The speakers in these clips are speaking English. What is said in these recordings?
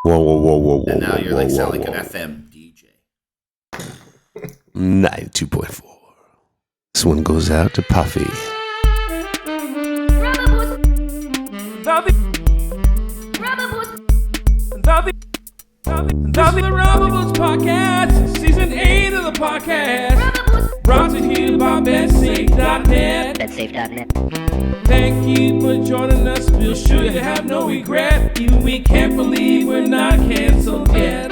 Whoa. And now you're like sound like an FM DJ. 92.4. This one goes out to Puffy. Duthie the Rubber Podcast, Season 8 of the podcast. Brought to you by BetSafe.net. BetSafe.net. Thank you for joining us. We're sure you have no regret. Even we can't believe we're not canceled yet.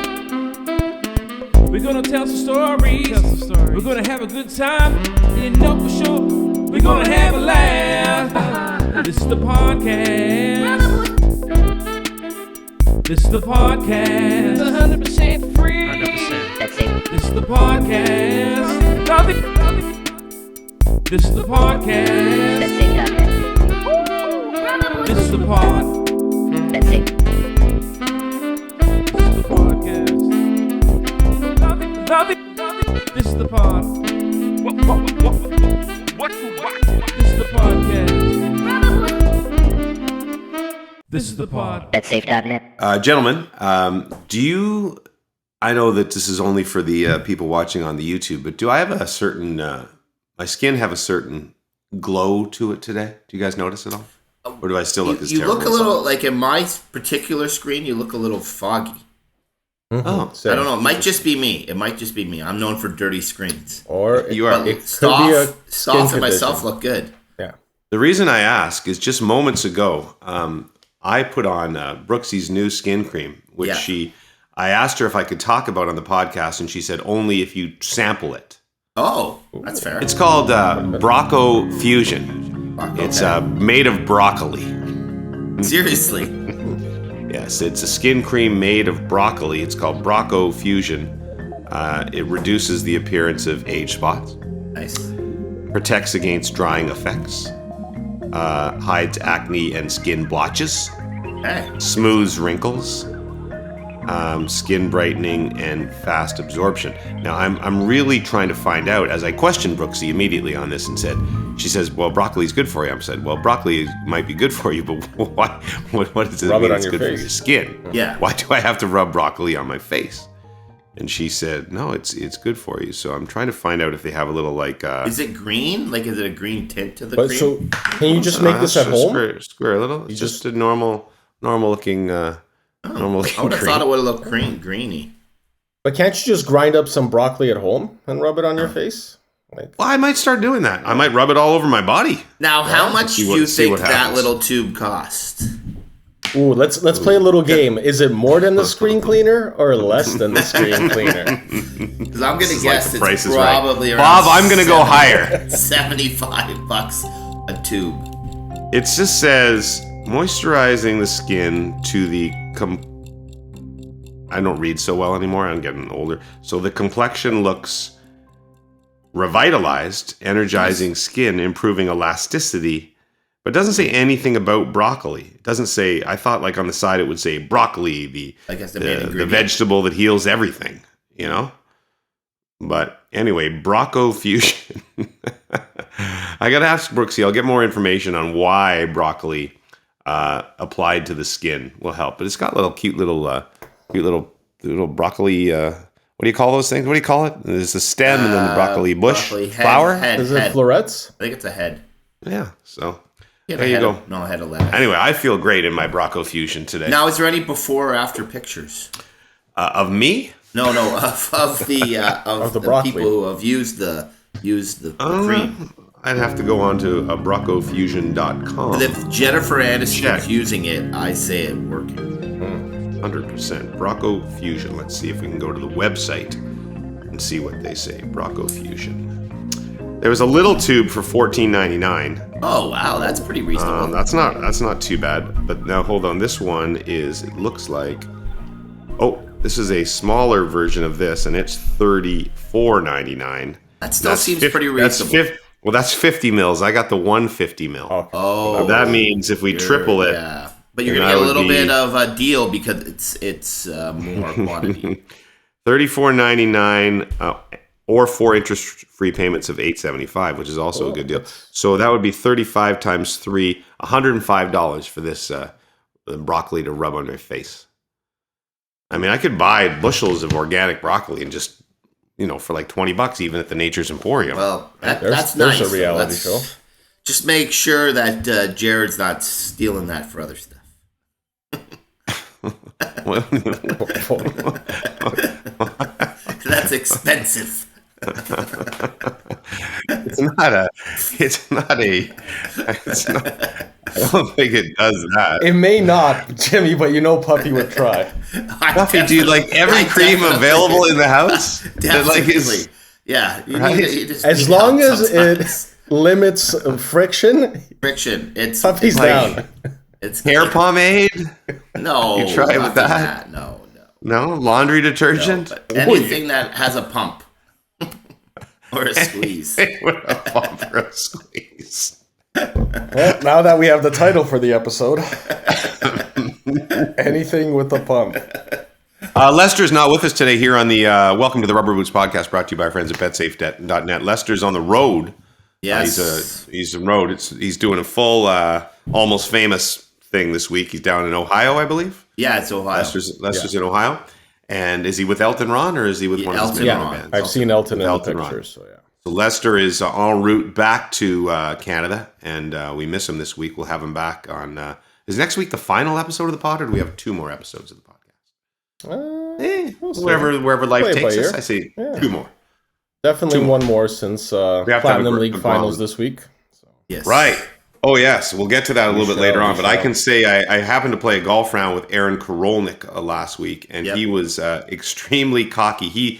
We're gonna tell some stories. We're gonna have a good time. You know for sure we're gonna have a laugh. This is the podcast. This is the podcast. 100% free. 100%. That's it. This is the podcast. This is the podcast. BetSafe.net. This is the pod. That's it. This is the podcast. This is the pod. This is the podcast. This is the pod. BetSafe.net. Gentlemen, I know that this is only for the people watching on the YouTube, but do I have a certain, my skin have a certain glow to it today? Do you guys notice it all? Or do I still look as You terrible? look a little, like in my particular screen, you look a little foggy. Oh, I don't know. It might just be me. I'm known for dirty screens. Or you are. it could be a Stoff skin and myself condition. look good. Yeah. The reason I ask is just moments ago, I put on Brooksie's new skin cream, which I asked her if I could talk about on the podcast, and she said only if you sample it. Oh, that's fair. It's called Brocco Fusion. Okay. It's made of broccoli. Seriously. Yes, it's a skin cream made of broccoli. It's called Brocco Fusion. It reduces the appearance of age spots, Nice. protects against drying effects, hides acne and skin blotches, Hey. smooths wrinkles, skin brightening, and fast absorption. Now, I'm really trying to find out, as I questioned Brooksie immediately on this and she says, well, broccoli's good for you. I said, well, broccoli might be good for you, but why? What does it Rub mean it on it's your good for face. your skin? Yeah. Why do I have to rub broccoli on my face? And she said, no, it's good for you. So I'm trying to find out if they have a little like... Is it green? Like, is it a green tint to the But cream? so, can you just make this at home? Square a little. It's just a normal looking I would have cream. thought it would have looked greeny. But can't you just grind up some broccoli at home and rub it on your face? Like, Well, I might start doing that. I might rub it all over my body. Now, how much do See you what think that happens. little tube cost? ooh, let's play a little game. Is it more than the screen cleaner or less than the screen cleaner? Because I'm going to guess The Price it's is Right. probably around Bob, I'm going to go higher. $75 a tube. It just says moisturizing the skin to the I don't read so well anymore. I'm getting older. So the complexion looks revitalized, energizing skin, improving elasticity, but it doesn't say anything about broccoli. It doesn't say, I thought like on the side it would say broccoli, I guess the main the ingredient. vegetable that heals everything, you know? But anyway, Brocco Fusion. I got to ask Brooksie, I'll get more information on why broccoli applied to the skin will help. But it's got cute little broccoli, what do you call those things? What do you call it? There's the stem and then the broccoli bush Broccoli head, flower. Is it head. florets? I think it's a head. Yeah, so Yeah, there you go. No, a head of lettuce. Anyway, I feel great in my Brocco Fusion today. Now, is there any before or after pictures? Of me? No, of the broccoli. people who have used the cream. I'd have to go on to broccofusion.com. But if Jennifer Aniston's Check. using it, I say it working. 100%. Brocco Fusion. Let's see if we can go to the website and see what they say. Brocco Fusion. There was a little tube for $14.99. Oh wow, that's pretty reasonable. That's not too bad. But now hold on. This one is. It looks like. Oh, this is a smaller version of this, and it's $34.99. That still seems pretty reasonable. That's 50 mils. I got the 150 mil. Okay. Oh, That means if we triple it, yeah. But you're then gonna get that a would little be- bit of a deal because it's more quantity. $34.99 or 4 interest-free payments of $8.75, which is also a good deal. So that would be 35 times 3, $105 for this broccoli to rub on my face. I mean, I could buy bushels of organic broccoli and just, for like $20, even at the Nature's Emporium. Well, that's nice. There's a reality show. Just make sure that Jared's not stealing that for other stuff. That's expensive. It's not. I don't think it does that. It may not, Jimmy, but Puffy would try. Puffy, do you like every cream available in the house? Definitely. Yeah. As long as it limits friction. It's Puffy's down. It's hair pomade. No, you try with that? No, laundry detergent. No, anything that has a pump or a squeeze. With a pump or a squeeze. Well, now that we have the title for the episode, anything with a pump. Lester's not with us today here on the Welcome to the Rubber Boots podcast, brought to you by our friends at betsafe.net. Lester's on the road. Yes, he's on the road. He's doing a full, almost famous thing this week. He's down in Ohio, I believe. Yeah, it's Ohio. Lester's in Ohio. And is he with Elton Ron or is he with one of his bands? I've seen Elton in the pictures. So yeah. So Lester is en route back to Canada, and we miss him this week. We'll have him back on. Is next week the final episode of the pod, or do we have 2 more episodes of the podcast? Wherever life takes us, I say 2 more. Definitely 1 more since Platinum League finals this week. So. Yes. Right. Oh, yes. We'll get to that a little bit later on. But I can say I happened to play a golf round with Aaron Korolnik last week, and he was extremely cocky. He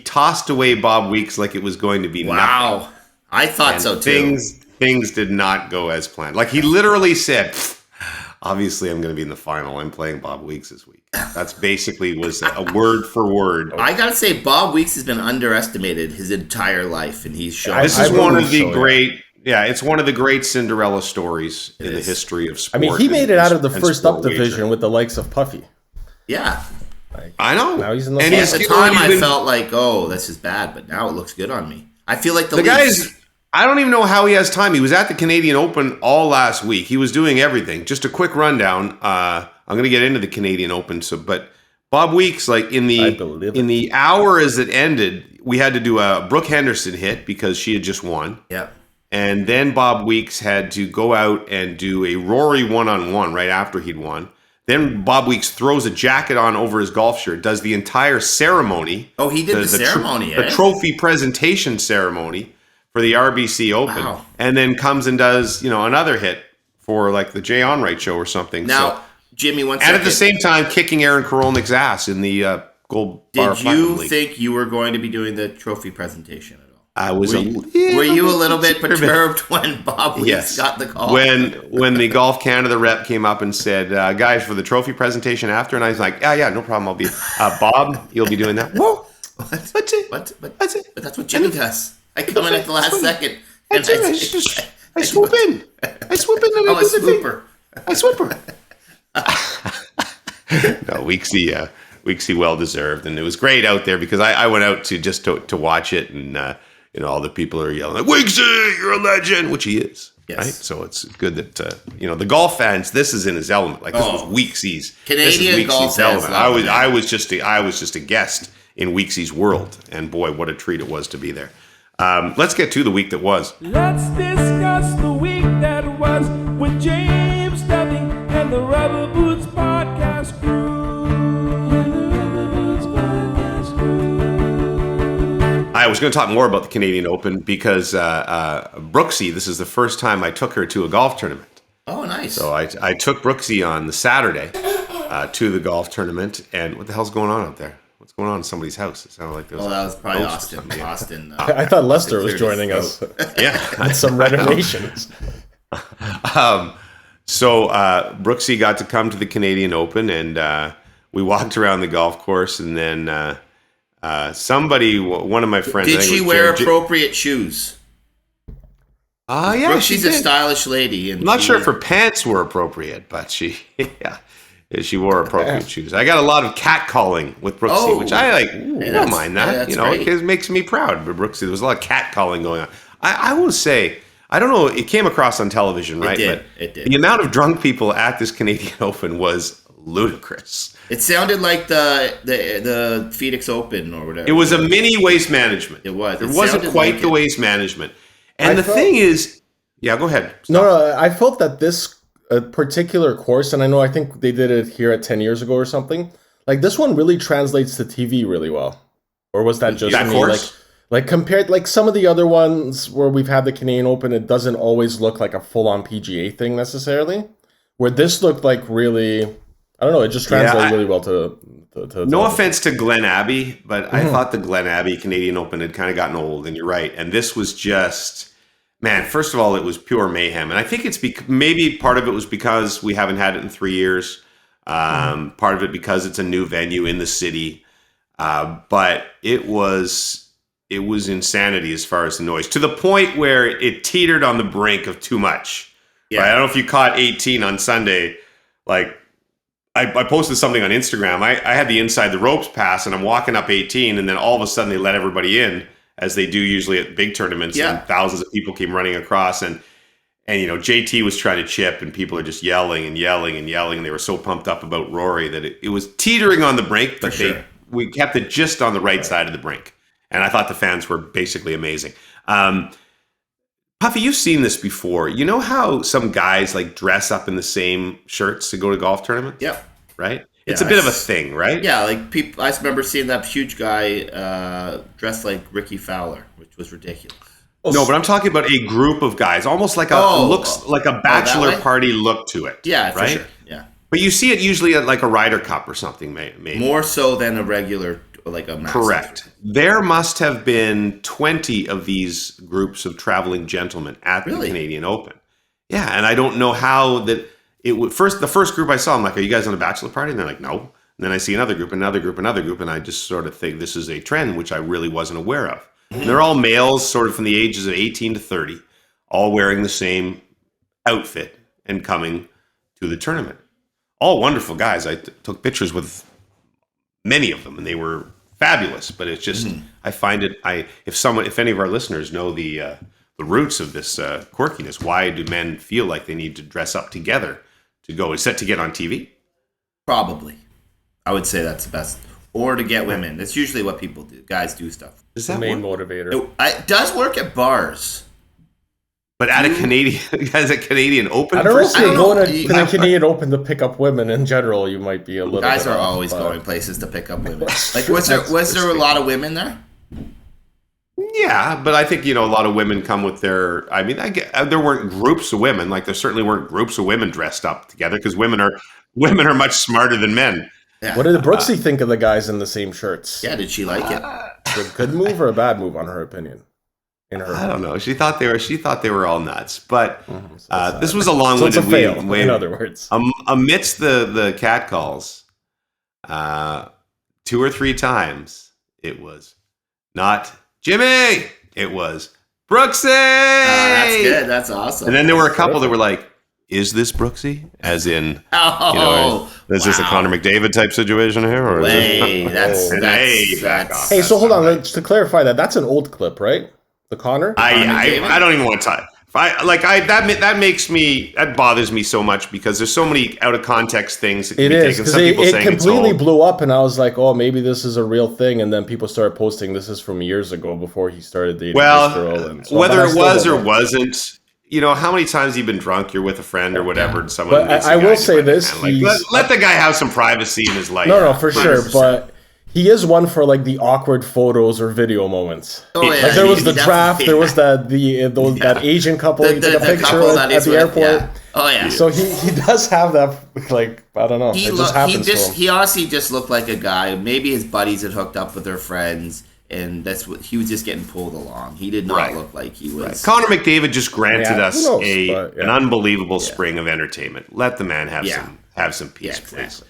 tossed away Bob Weeks like it was going to be nothing. I thought so, too. Things did not go as planned. Like, he literally said, obviously, I'm going to be in the final. I'm playing Bob Weeks this week. That's basically was a word for word. I got to say, Bob Weeks has been underestimated his entire life, and he's shown. This is one of the great... Yeah, it's one of the great Cinderella stories in the history of sport. I mean, he made it out of the first up division with the likes of Puffy. Yeah. I know. Now he's in the and at the time, I felt like, this is bad, but now it looks good on me. I feel like the guys... I don't even know how he has time. He was at the Canadian Open all last week. He was doing everything. Just a quick rundown. I'm going to get into the Canadian Open, but Bob Weeks, like in the hour as it ended, we had to do a Brooke Henderson hit because she had just won. Yeah. And then Bob Weeks had to go out and do a Rory one-on-one right after he'd won. Then Bob Weeks throws a jacket on over his golf shirt, does the entire ceremony. Oh, he did the ceremony, the trophy presentation ceremony for the RBC Open. Wow. And then comes and does, another hit for like the Jay Onright show or something. Now, Jimmy, one second. And at the same time, kicking Aaron Korolnik's ass in the Gold Bar Platinum League. Did you think you were going to be doing the trophy presentation at all? I was. Were you a little bit perturbed when Bob Weeks got the call? When the Golf Canada rep came up and said, "Guys, for the trophy presentation after," and I was like, "Yeah, no problem. I'll be Bob. You'll be doing that." Whoa, that's it. But that's what Jimmy does. I come in at the last second. And I swoop in. I swoop in. And I'm a swooper. I swooper. No, Weeksy well deserved, and it was great out there because I went out to watch it, and all the people are yelling, "Weeksy, you're a legend," which he is. Yes. Right? So it's good that the golf fans. This is in his element. Like this was Weeksy's Canadian golf element. I was just a guest in Weeksy's world, and boy, what a treat it was to be there. Let's get to the week that was. Let's discuss the week that was with James Duthie and the Rubber Boots podcast crew. I was going to talk more about the Canadian Open because Brooksie, this is the first time I took her to a golf tournament. Oh, nice. So I took Brooksie on the Saturday to the golf tournament. And what the hell's going on out there? What's going on in somebody's house? It sounded like there was that was probably Austin. I thought Lester was joining us. Yeah. On some renovations. So Brooksie got to come to the Canadian Open, and we walked around the golf course, and then one of my friends... Did she wear appropriate shoes? Yeah, she's a stylish lady. And I'm not sure if her pants were appropriate, but she wore appropriate shoes. I got a lot of catcalling with Brooksie, which I like. I don't mind that. It makes me proud. But Brooksie, there was a lot of catcalling going on. I will say, I don't know, it came across on television, right? It did. The amount of drunk people at this Canadian Open was ludicrous. It sounded like the Phoenix Open or whatever. It was a mini Waste Management. It was. It wasn't quite the Waste Management. And the thing is, yeah, go ahead. Stop. No, I felt that this particular course, and I think they did it here at 10 years ago or something. Like this one really translates to TV really well. Or was that just me? Course? Like compared, like some of the other ones where we've had the Canadian Open, it doesn't always look like a full-on PGA thing necessarily. Where this looked like really, I don't know, it just translated really well to no offense to Glen Abbey, but I thought the Glen Abbey Canadian Open had kind of gotten old, and you're right. And this was just, man, first of all, it was pure mayhem. And I think it's maybe part of it was because we haven't had it in 3 years. Part of it because it's a new venue in the city. But it was insanity as far as the noise, to the point where it teetered on the brink of too much. Yeah. Right? I don't know if you caught 18 on Sunday. Like, I posted something on Instagram. I had the inside the ropes pass, and I'm walking up 18, and then all of a sudden they let everybody in, as they do usually at big tournaments. Yeah. And thousands of people came running across, and JT was trying to chip, and people are just yelling and yelling and yelling, and they were so pumped up about Rory that it was teetering on the brink, but we kept it just on the right side of the brink. And I thought the fans were basically amazing. Puffy, you've seen this before. You know how some guys like dress up in the same shirts to go to golf tournaments? Yeah. Right? It's a bit of a thing, right? Yeah, like people. I remember seeing that huge guy dressed like Ricky Fowler, which was ridiculous. No, but I'm talking about a group of guys, almost like looks like a bachelor party look to it. Yeah, right? For sure. Yeah. But you see it usually at like a Ryder Cup or something, maybe. More so than a regular, like a massive. Correct. There must have been 20 of these groups of traveling gentlemen at the Canadian Open. Yeah, and I don't know how that it would. The first group I saw, I'm like, are you guys on a bachelor party? And they're like, no. And then I see another group, and I just sort of think this is a trend, which I really wasn't aware of. And they're all males, sort of from the ages of 18 to 30, all wearing the same outfit and coming to the tournament. All wonderful guys. I took pictures with many of them, and they were fabulous. But it's just, I find it. If any of our listeners know the roots of this quirkiness, why do men feel like they need to dress up together to go? Is that to get on TV? Probably, I would say that's the best. Or to get women. That's usually what people do. Guys do stuff. Is that the main motivator? It does work at bars. But at a Canadian Open? I don't know if you're going to the Canadian Open to pick up women in general. You might be a little. Guys are always going places to pick up women. Like, was there a lot of women there? Yeah, but I think, a lot of women come with their. I mean, there weren't groups of women. Like, there certainly weren't groups of women dressed up together, because women are much smarter than men. Yeah. What did Brooksie think of the guys in the same shirts? Yeah, did she like it? A good move or a bad move, on her opinion? I don't know. She thought they were all nuts, but this was a long-winded fail. In other words, amidst the catcalls, 2 or 3 times it was not Jimmy. It was Brooksie. That's good. That's awesome. And then there were a couple that were like, "Is this Brooksie?" As in, is this a Connor McDavid type situation here? Or that's hey, so hold on. To clarify that's an old clip, right? The Connor? I don't even want to talk. That bothers me so much, because there's so many out of context things that can be taken. Some people saying it completely blew up, and I was like, oh, maybe this is a real thing. And then people started posting this is from years ago, before he started dating this girl. And so whether it was or wasn't, how many times you've been drunk, you're with a friend or whatever, and someone. But I will say this: let the guy have some privacy in his life. No, for sure, but. He is one for like the awkward photos or video moments. Oh yeah, like there was the draft. There was that Asian couple. He took a picture at the airport. Yeah. Oh yeah. So he does have that. Like, I don't know. It just happens to him. He honestly just looked like a guy. Maybe his buddies had hooked up with their friends, and that's what he was just getting pulled along. He did not look like he was. Right. Connor McDavid just granted us an unbelievable spring of entertainment. Let the man have some peace, please.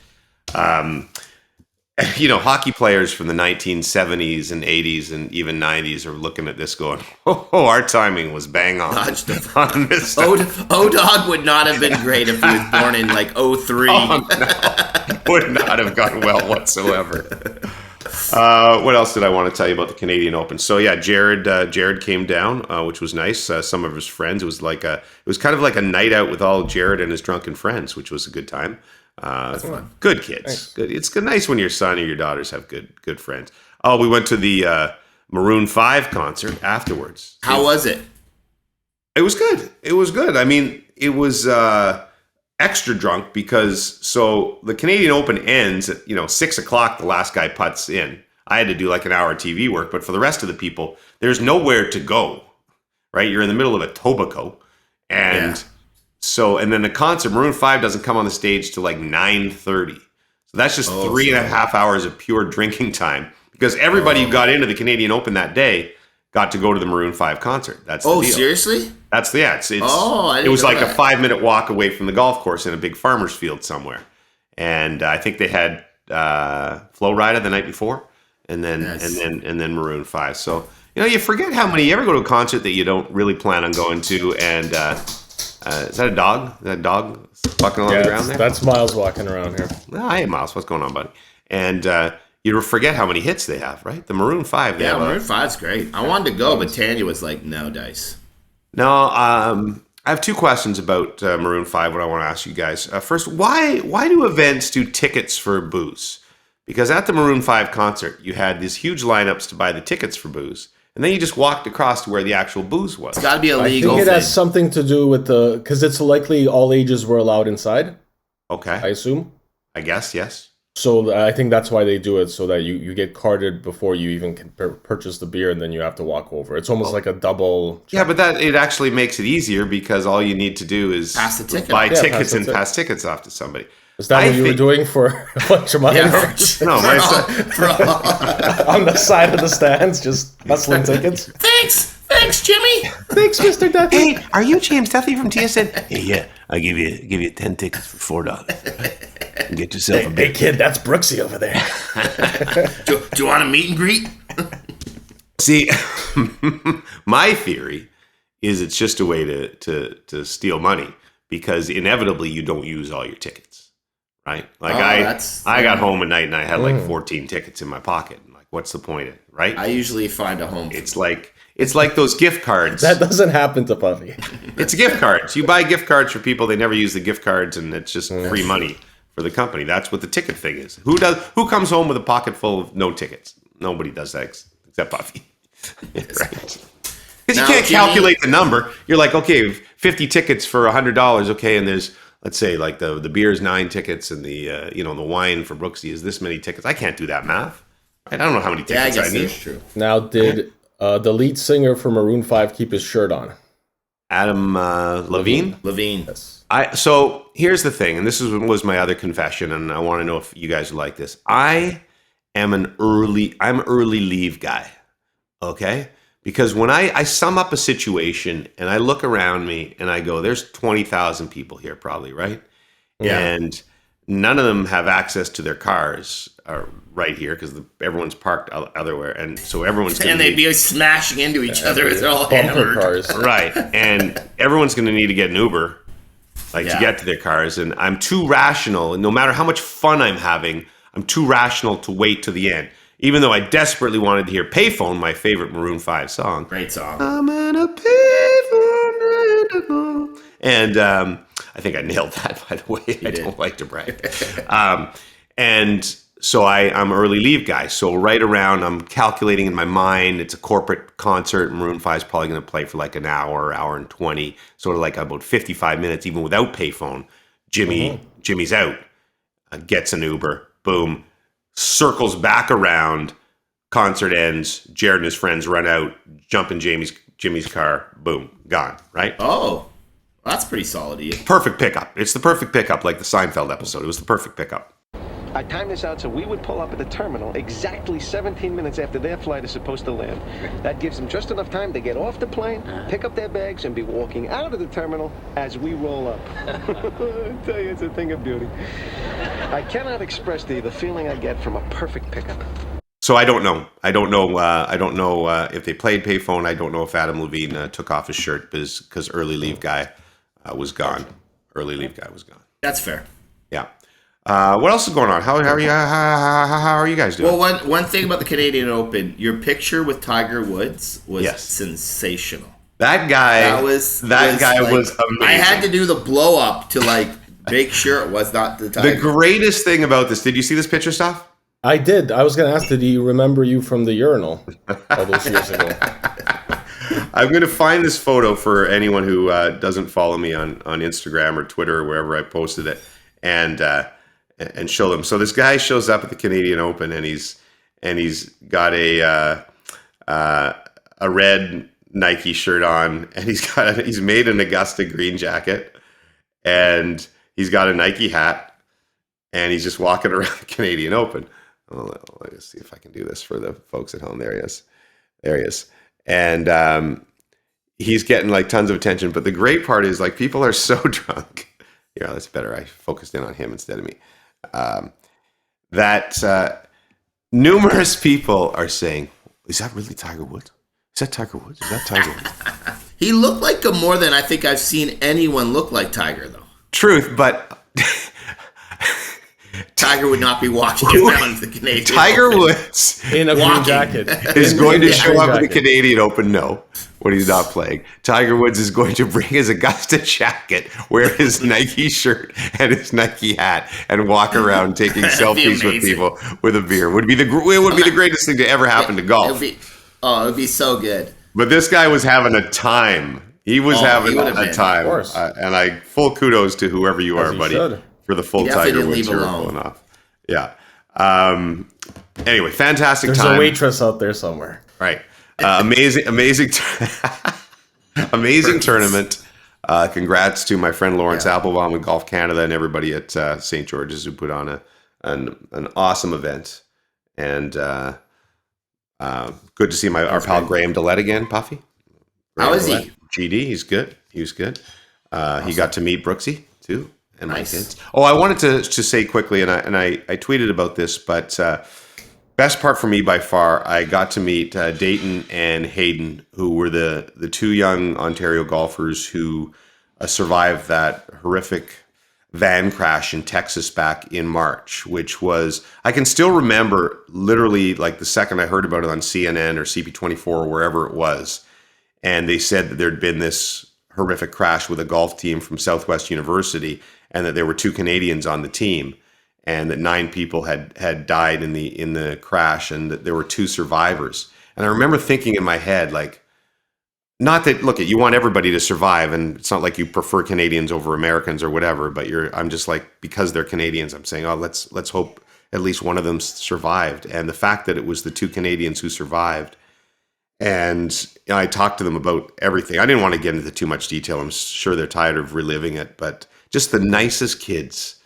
Hockey players from the 1970s and 80s and even 90s are looking at this going, our timing was bang on this stuff. O-Dog would not have been great if he was born in like 03. Oh, no. Would not have gone well whatsoever. What else did I want to tell you about the Canadian Open? So yeah, Jared came down, which was nice. Some of his friends. It was kind of like a night out with all Jared and his drunken friends, which was a good time. That's fun. Good kids. Nice. Good. It's nice when your son or your daughters have good friends. Oh, we went to the Maroon 5 concert afterwards. How was it? It was good. It was good. I mean, it was extra drunk because the Canadian Open ends at 6:00. The last guy putts in. I had to do like an hour of TV work, but for the rest of the people, there's nowhere to go. Right, you're in the middle of Etobicoke, and then the concert. Maroon 5 doesn't come on the stage till like 9:30. So that's just 3.5 hours of pure drinking time because everybody who got into the Canadian Open that day got to go to the Maroon 5 concert. That's the deal. Seriously? That's the it's. I didn't it was know like that. a 5-minute walk away from the golf course in a big farmer's field somewhere, and I think they had Flow Rida the night before, and then Maroon 5. So you forget how many. You ever go to a concert that you don't really plan on going to, and is that a dog? Is that a dog walking along the ground there? That's Miles walking around here. Hi, Miles. What's going on, buddy? And you forget how many hits they have, right? The Maroon 5. Maroon 5's great. I wanted to go, but Tanya was like, no dice. No, I have two questions about Maroon 5. What I want to ask you guys. First, why do events do tickets for booze? Because at the Maroon 5 concert, you had these huge lineups to buy the tickets for booze, and then you just walked across to where the actual booze was. It's got to be a I legal think it thing. has something to do with because it's likely all ages were allowed inside. Okay, I assume. I guess yes. So I think that's why they do it, so that you get carded before you even can purchase the beer, and then you have to walk over. It's almost like a double. Yeah, but it actually makes it easier because all you need to do is Pass the ticket buy off. Yeah, tickets pass the and ticket. pass tickets off to somebody. Is that what you were doing for a bunch of money? No, On the side of the stands, just hustling tickets. Thanks, Jimmy. Thanks, Mr. Duthie. Hey, are you James Duthie from TSN? Hey, yeah, I'll give you 10 tickets for $4. Get yourself a beer. Hey, kid, that's Brooksie over there. Do you want a meet and greet? See, my theory is it's just a way to steal money because inevitably you don't use all your tickets, right? Like I got home at night and I had like 14 tickets in my pocket. Like, what's the point of it, right? I usually find a home. It's like those gift cards. That doesn't happen to Puffy. It's gift cards. You buy gift cards for people, they never use the gift cards, and it's just free money for the company. That's what the ticket thing is. Who comes home with a pocket full of no tickets? Nobody does that except Puffy. Right. Because you can't calculate the number. You're like, okay, 50 tickets for $100. Okay, and there's, let's say, like the beer's 9 tickets, and the the wine for Brooksie is this many tickets. I can't do that math. I don't know how many tickets I guess need. that's true. Now, did the lead singer for Maroon 5 keep his shirt on? Adam Levine. Yes. So here's the thing, and this was my other confession, and I want to know if you guys like this. I'm an early leave guy. Okay. Because when I sum up a situation and I look around me and I go, there's 20,000 people here probably, right? Yeah. And none of them have access to their cars right here because everyone's parked otherwhere. And so everyone's going to And they'd be smashing into each other as they're all Bumper hammered. cars. right. And everyone's going to need to get an Uber to get to their cars. And I'm too rational. And no matter how much fun I'm having, I'm too rational to wait to the end. Even though I desperately wanted to hear Payphone, my favorite Maroon 5 song. Great song. I'm in a payphone. And I think I nailed that, by the way. I don't like to brag. And so I'm early leave guy. So right around, I'm calculating in my mind, it's a corporate concert. Maroon 5 is probably going to play for like an hour and 20. Sort of like about 55 minutes, even without Payphone. Jimmy's out, gets an Uber, boom. Circles back around, concert ends, Jared and his friends run out, jump in Jimmy's car, boom, gone, right? Oh, that's pretty solid of you. Perfect pickup. It's the perfect pickup, like the Seinfeld episode. It was the perfect pickup. I timed this out so we would pull up at the terminal exactly 17 minutes after their flight is supposed to land. That gives them just enough time to get off the plane, pick up their bags, and be walking out of the terminal as we roll up. I tell you, it's a thing of beauty. I cannot express to you the feeling I get from a perfect pickup. So I don't know. I don't know if they played Payphone. I don't know if Adam Levine took off his shirt because early leave guy was gone. Early leave guy was gone. That's fair. Yeah. What else is going on? How are you guys doing? Well, one thing about the Canadian Open, your picture with Tiger Woods was sensational. That guy was like, amazing. I had to do the blow up to like Make sure it was not the Tiger. The greatest thing about this, did you see this picture, Stuff? I did. I was going to ask, did he remember you from the urinal all those years ago? I'm going to find this photo for anyone who doesn't follow me on Instagram or Twitter or wherever I posted it, and show them. So this guy shows up at the Canadian Open, and he's got a red Nike shirt on, and he's made an Augusta green jacket, and he's got a Nike hat, and he's just walking around the Canadian Open. Let's see if I can do this for the folks at home. There he is. And he's getting like tons of attention. But the great part is like people are so drunk. Yeah, that's better. I focused in on him instead of me. That numerous people are saying, "Is that really Tiger Woods? Is that Tiger Woods? Is that Tiger Woods?" He looked like him more than I think I've seen anyone look like Tiger, though. Truth, but Tiger would not be walking around the Canadian Tiger Open. Woods In a green jacket. is going to show up at the jacket. Canadian Open, no, when he's not playing. Tiger Woods is going to bring his Augusta jacket, wear his Nike shirt and his Nike hat, and walk around taking selfies with people with a beer. It would be the greatest thing to ever happen to golf. It'd be so good. But this guy was having a time. He was having a time. Of course. And I full kudos to whoever you are, he buddy, should. for the full He definitely Tiger didn't Woods leave you're alone. pulling off. Yeah. Anyway, fantastic There's time. a waitress out there somewhere. Right. Amazing tournament. Congrats to my friend Lawrence Applebaum with Golf Canada and everybody at St. George's who put on an awesome event. And good to see our pal Graham Dillette again, Puffy. How is he? GD, he's good. He was good. He got to meet Brooksie too, and Nice. my kids. Oh, I wanted to say quickly, and I tweeted about this, but best part for me by far, I got to meet Dayton and Hayden, who were the two young Ontario golfers who survived that horrific van crash in Texas back in March, which was, I can still remember literally like the second I heard about it on CNN or CP24 or wherever it was. And they said that there'd been this horrific crash with a golf team from Southwest University, and that there were two Canadians on the team, and that 9 people had died in the crash, and that there were 2 survivors. And I remember thinking in my head, like, not that, look, you want everybody to survive, and it's not like you prefer Canadians over Americans or whatever, but I'm just like, because they're Canadians, I'm saying, oh, let's hope at least one of them survived. And the fact that it was the 2 Canadians who survived, and I talked to them about everything. I didn't want to get into too much detail. I'm sure they're tired of reliving it, but just the nicest kids,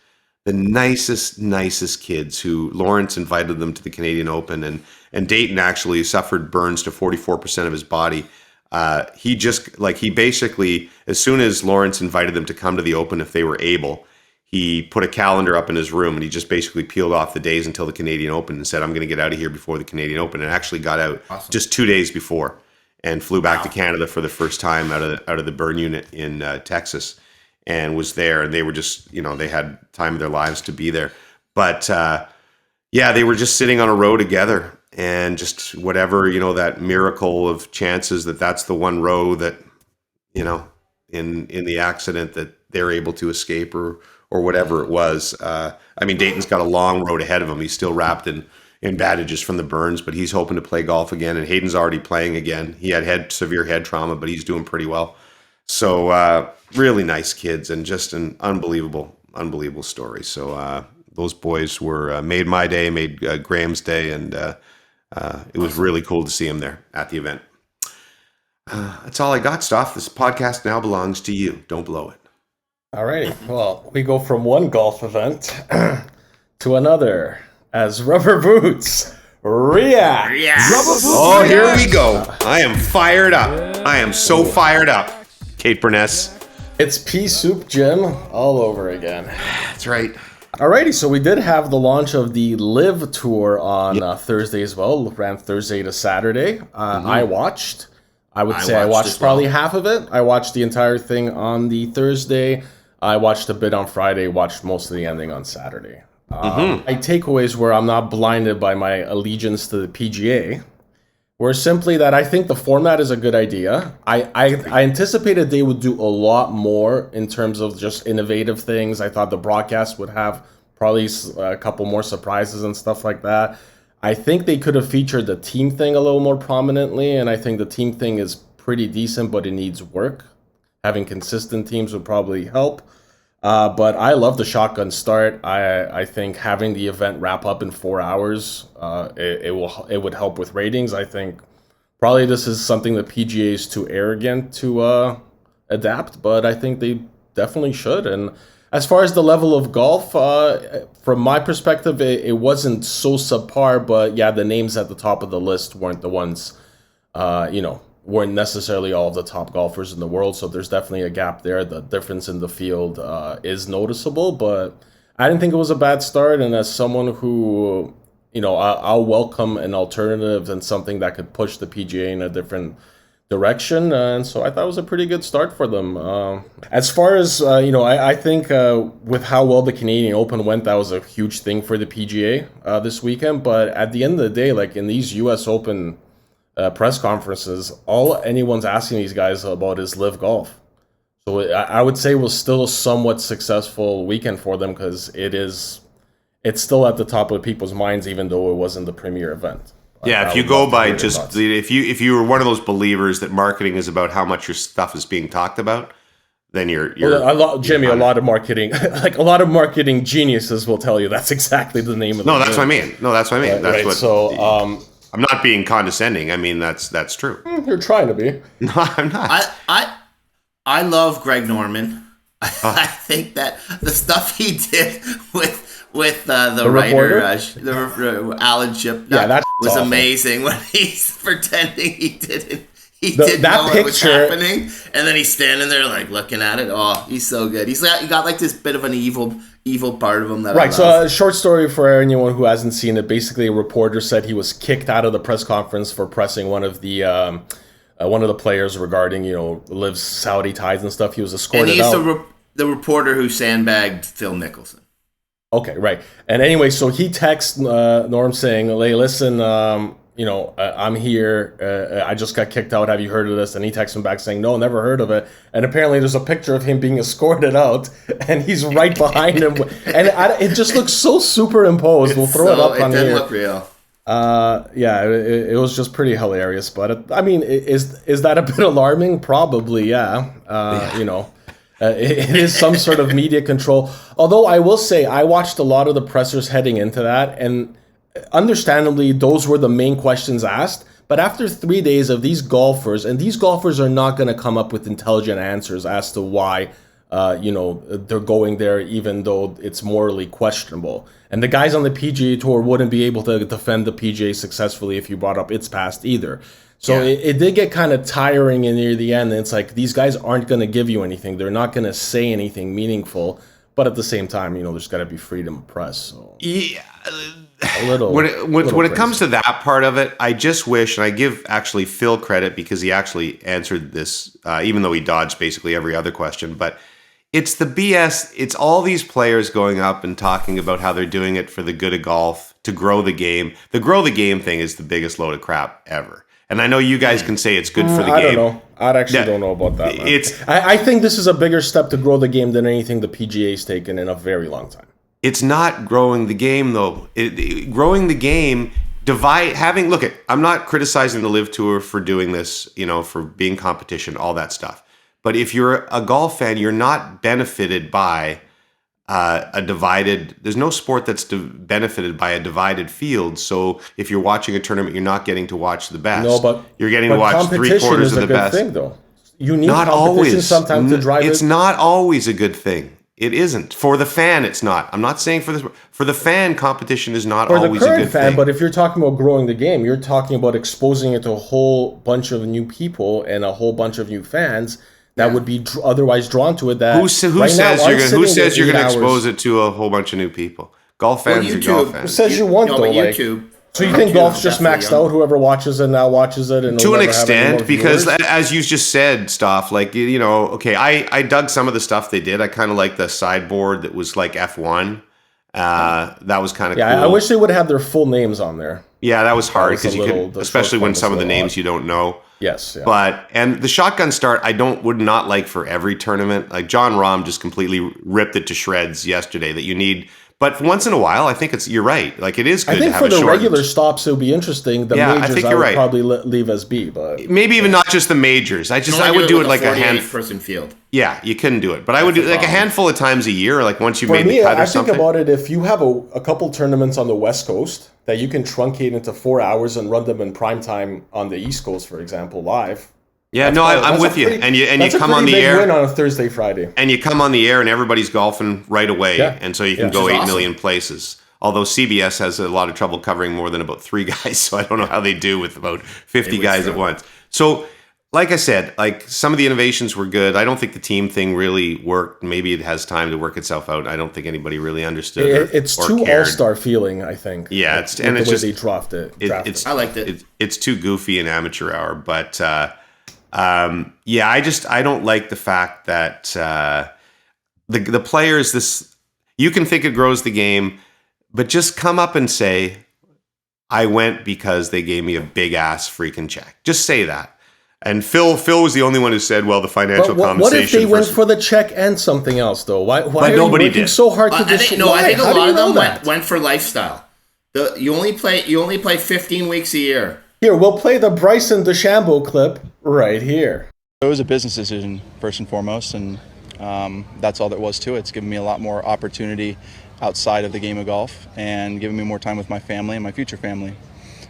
the nicest kids who Lawrence invited them to the Canadian Open, and Dayton actually suffered burns to 44% of his body. He basically, as soon as Lawrence invited them to come to the Open, if they were able, he put a calendar up in his room, and he just basically peeled off the days until the Canadian Open and said, I'm going to get out of here before the Canadian Open, and actually got out just 2 days before and flew back to Canada for the first time out of the burn unit in Texas, and was there. And they were just, they had time of their lives to be there. But they were just sitting on a row together, and just whatever, that miracle of chances that's the one row that, in the accident that they're able to escape or whatever it was. Dayton's got a long road ahead of him. He's still wrapped in bandages from the burns, but he's hoping to play golf again. And Hayden's already playing again. He had severe head trauma, but he's doing pretty well. So really nice kids, and just an unbelievable story. So those boys made my day, made Graham's day, and it was really cool to see him there at the event. That's all I got, Stoff. This podcast now belongs to you. Don't blow it. All right. Well, we go from one golf event to another as Rubber Boots react. Oh, here we go. I am fired up. I am so fired up. Kate Burness. It's Pea Soup Jim all over again. That's right. Alrighty, so we did have the launch of the Live Tour on Thursday as well. Ran Thursday to Saturday. I watched. I watched probably half of it. I watched the entire thing on the Thursday. I watched a bit on Friday, watched most of the ending on Saturday. My takeaways were I'm not blinded by my allegiance to the PGA, were simply that I think the format is a good idea. I anticipated they would do a lot more in terms of just innovative things. I thought the broadcast would have probably a couple more surprises and stuff like that. I think they could have featured the team thing a little more prominently, and I think the team thing is pretty decent, but it needs work. Having consistent teams would probably help. But I love the shotgun start. I think having the event wrap up in 4 hours, it would help with ratings. I think probably this is something the PGA is too arrogant to adapt, but I think they definitely should. And as far as the level of golf, from my perspective, it wasn't so subpar, but yeah, the names at the top of the list weren't the ones, weren't necessarily all of the top golfers in the world, so there's definitely a gap there. The difference in the field is noticeable, but I didn't think it was a bad start, and as someone who, I'll welcome an alternative and something that could push the PGA in a different direction, and so I thought it was a pretty good start for them. As far as, I think with how well the Canadian Open went, that was a huge thing for the PGA this weekend, but at the end of the day, like in these US Open press conferences, all anyone's asking these guys about is live golf. So I would say it was still a somewhat successful weekend for them because it's still at the top of people's minds, even though it wasn't the premier event. Yeah, if you go by just if you were one of those believers that marketing is about how much your stuff is being talked about, then you're Jimmy. A lot of marketing, like a lot of marketing geniuses, will tell you that's exactly the name of. No, that's what I mean. That's right. what. So. I'm not being condescending. I mean, that's true. You're trying to be. No, I'm not. I love Greg Norman. I think that the stuff he did with the writer, Alan Ship, was awful. Amazing. When he's pretending he didn't know what was happening, and then he's standing there like looking at it. Oh, he's so good. He got like this bit of an evil part of him that right. So a short story for anyone who hasn't seen it. Basically, a reporter said he was kicked out of the press conference for pressing one of the players regarding Liv's Saudi ties and stuff. He was escorted out. And he's the reporter who sandbagged Phil Mickelson. Okay, right. And anyway, so he texts Norm saying, "Hey, listen, I'm here. I just got kicked out. Have you heard of this?" And he texts him back saying, "No, never heard of it." And apparently there's a picture of him being escorted out, and he's right behind him. And it just looks so superimposed. We'll throw it up on here. It didn't look real. It was just pretty hilarious. But is that a bit alarming? Probably, yeah. It is some sort of media control. Although I will say, I watched a lot of the pressers heading into that, and understandably, those were the main questions asked. But after 3 days of these golfers, and these golfers are not going to come up with intelligent answers as to why, they're going there, even though it's morally questionable. And the guys on the PGA Tour wouldn't be able to defend the PGA successfully if you brought up its past either. So it did get kind of tiring near the end. And it's like, these guys aren't going to give you anything. They're not going to say anything meaningful. But at the same time, there's got to be freedom of press. So yeah. When it comes to that part of it, I just wish, and I give actually Phil credit because he actually answered this, even though he dodged basically every other question. But it's the BS. It's all these players going up and talking about how they're doing it for the good of golf, to grow the game. The grow the game thing is the biggest load of crap ever. And I know you guys can say it's good for the game. I don't know. I don't know about that, man. I think this is a bigger step to grow the game than anything the PGA's taken in a very long time. It's not growing the game, though. Growing the game, I'm not criticizing the Live Tour for doing this, for being competition, all that stuff. But if you're a golf fan, you're not benefited by there's no sport that's benefited by a divided field. So if you're watching a tournament, you're not getting to watch the best. No, but you're getting to watch 3/4 of the best. Thing, though. You need not competition sometimes to drive It's not always a good thing. It isn't. For the fan, it's not. I'm not saying for the fan, competition is not always a good thing. For the current fan, but if you're talking about growing the game, you're talking about exposing it to a whole bunch of new people and a whole bunch of new fans that would be otherwise drawn to it. Who says you're going to expose it to a whole bunch of new people? Golf fans are golf fans. Who says you want, though? YouTube. So you think golf's just maxed out? Whoever watches it now watches it, and to an extent, because as you just said, Stoff, I dug some of the stuff they did. I kind of like the sideboard that was like F1. That was kind of cool. I wish they would have their full names on there. Yeah, that was hard because you could, especially when some of the names you don't know. Yes, yeah. But and the shotgun start, would not like for every tournament. Like John Rahm just completely ripped it to shreds yesterday. That you need, but once in a while, I think you're right. Like it is good. I think to have for the regular stops, it'll be interesting. The majors, I think I you're would right. probably leave as B, but maybe even not just the majors. I would do it like a person field. Yeah, you couldn't do it, but I would do it like a handful of times a year. Like once you made the cut or something. I think about it. If you have a couple tournaments on the West Coast that you can truncate into 4 hours and run them in prime time on the East Coast, for example, live. Yeah, I'm with you. And you come on the air win on a Thursday, Friday. And you come on the air and everybody's golfing right away, and so you can go 8 million places. Although CBS has a lot of trouble covering more than about 3 guys, so I don't know how they do with about 50 guys at once. So, like I said, like some of the innovations were good. I don't think the team thing really worked. Maybe it has time to work itself out. I don't think anybody really understood. It's too all-star feeling, I think. Yeah, it's the way they dropped it. I liked it. It's too goofy and amateur hour, but I don't like the fact that the players. You can think it grows the game, but just come up and say, "I went because they gave me a big ass freaking check." Just say that. And Phil was the only one who said, "Well, the financial compensation." What if they went for the check and something else, though? Why are you working so hard to I think a lot of them went for lifestyle. You only play 15 weeks a year. Here, we'll play the Bryson DeChambeau clip right here. It was a business decision first and foremost, and that's all there was to it. It's given me a lot more opportunity outside of the game of golf and giving me more time with my family and my future family.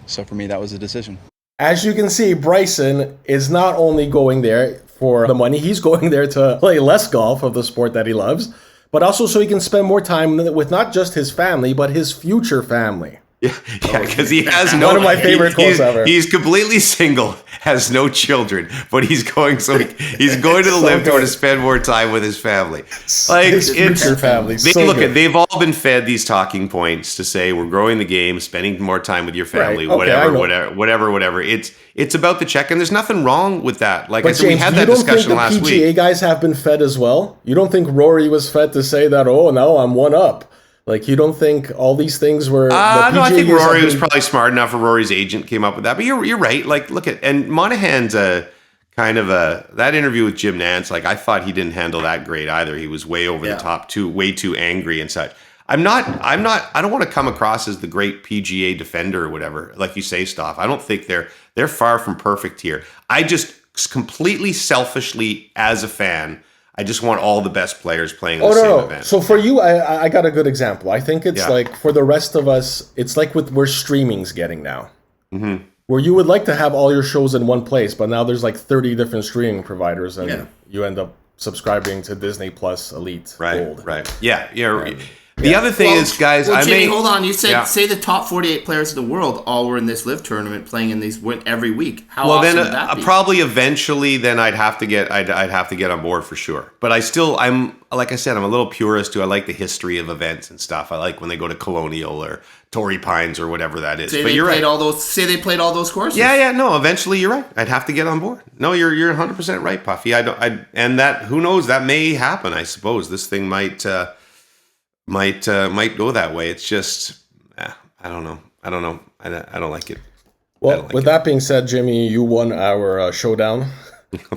So for me, that was the decision. As you can see, Bryson is not only going there for the money, he's going there to play less golf of the sport that he loves, but also so he can spend more time with not just his family, but his future family. Yeah, because he has one of my favorite quotes ever. He's completely single, has no children, but he's going to the LIV Tour to spend more time with his family. Like his future family. They've all been fed these talking points to say we're growing the game, spending more time with your family, whatever. It's about the check, and there's nothing wrong with that. Like I said, we had that discussion last week. You don't think the PGA guys have been fed as well? You don't think Rory was fed to say that? Oh, no, I'm one up. Like, you don't think all these things were... No, I think Rory was probably smart enough, or Rory's agent came up with that. But you're right. Like, look at... And Monahan's that interview with Jim Nantz, like, I thought he didn't handle that great either. He was way over the top, way too angry and such. I don't want to come across as the great PGA defender or whatever, like you say, Stoff. I don't think they're far from perfect here. I just completely selfishly, as a fan... I just want all the best players playing in the same event. So for you, I got a good example. I think it's like for the rest of us, it's like with where streaming's getting now. Mm-hmm. Where you would like to have all your shows in one place, but now there's like 30 different streaming providers, and you end up subscribing to Disney Plus Elite Gold. Right. Yeah. The other thing is, guys, Jimmy, hold on. You said say the top 48 players in the world all were in this LIV tournament playing in these every week. How awesome would that be? Probably eventually, then I'd have to get on board for sure. But I'm like I said, I'm a little purist too. I like the history of events and stuff. I like when they go to Colonial or Torrey Pines or whatever that is. Say they played all those courses. Yeah. No, eventually you're right. I'd have to get on board. No, you're 100% right, Puffy. And that, who knows, that may happen. I suppose this thing might go that way. It's just, I don't know. I don't like it. Well, with that being said, Jimmy, you won our showdown,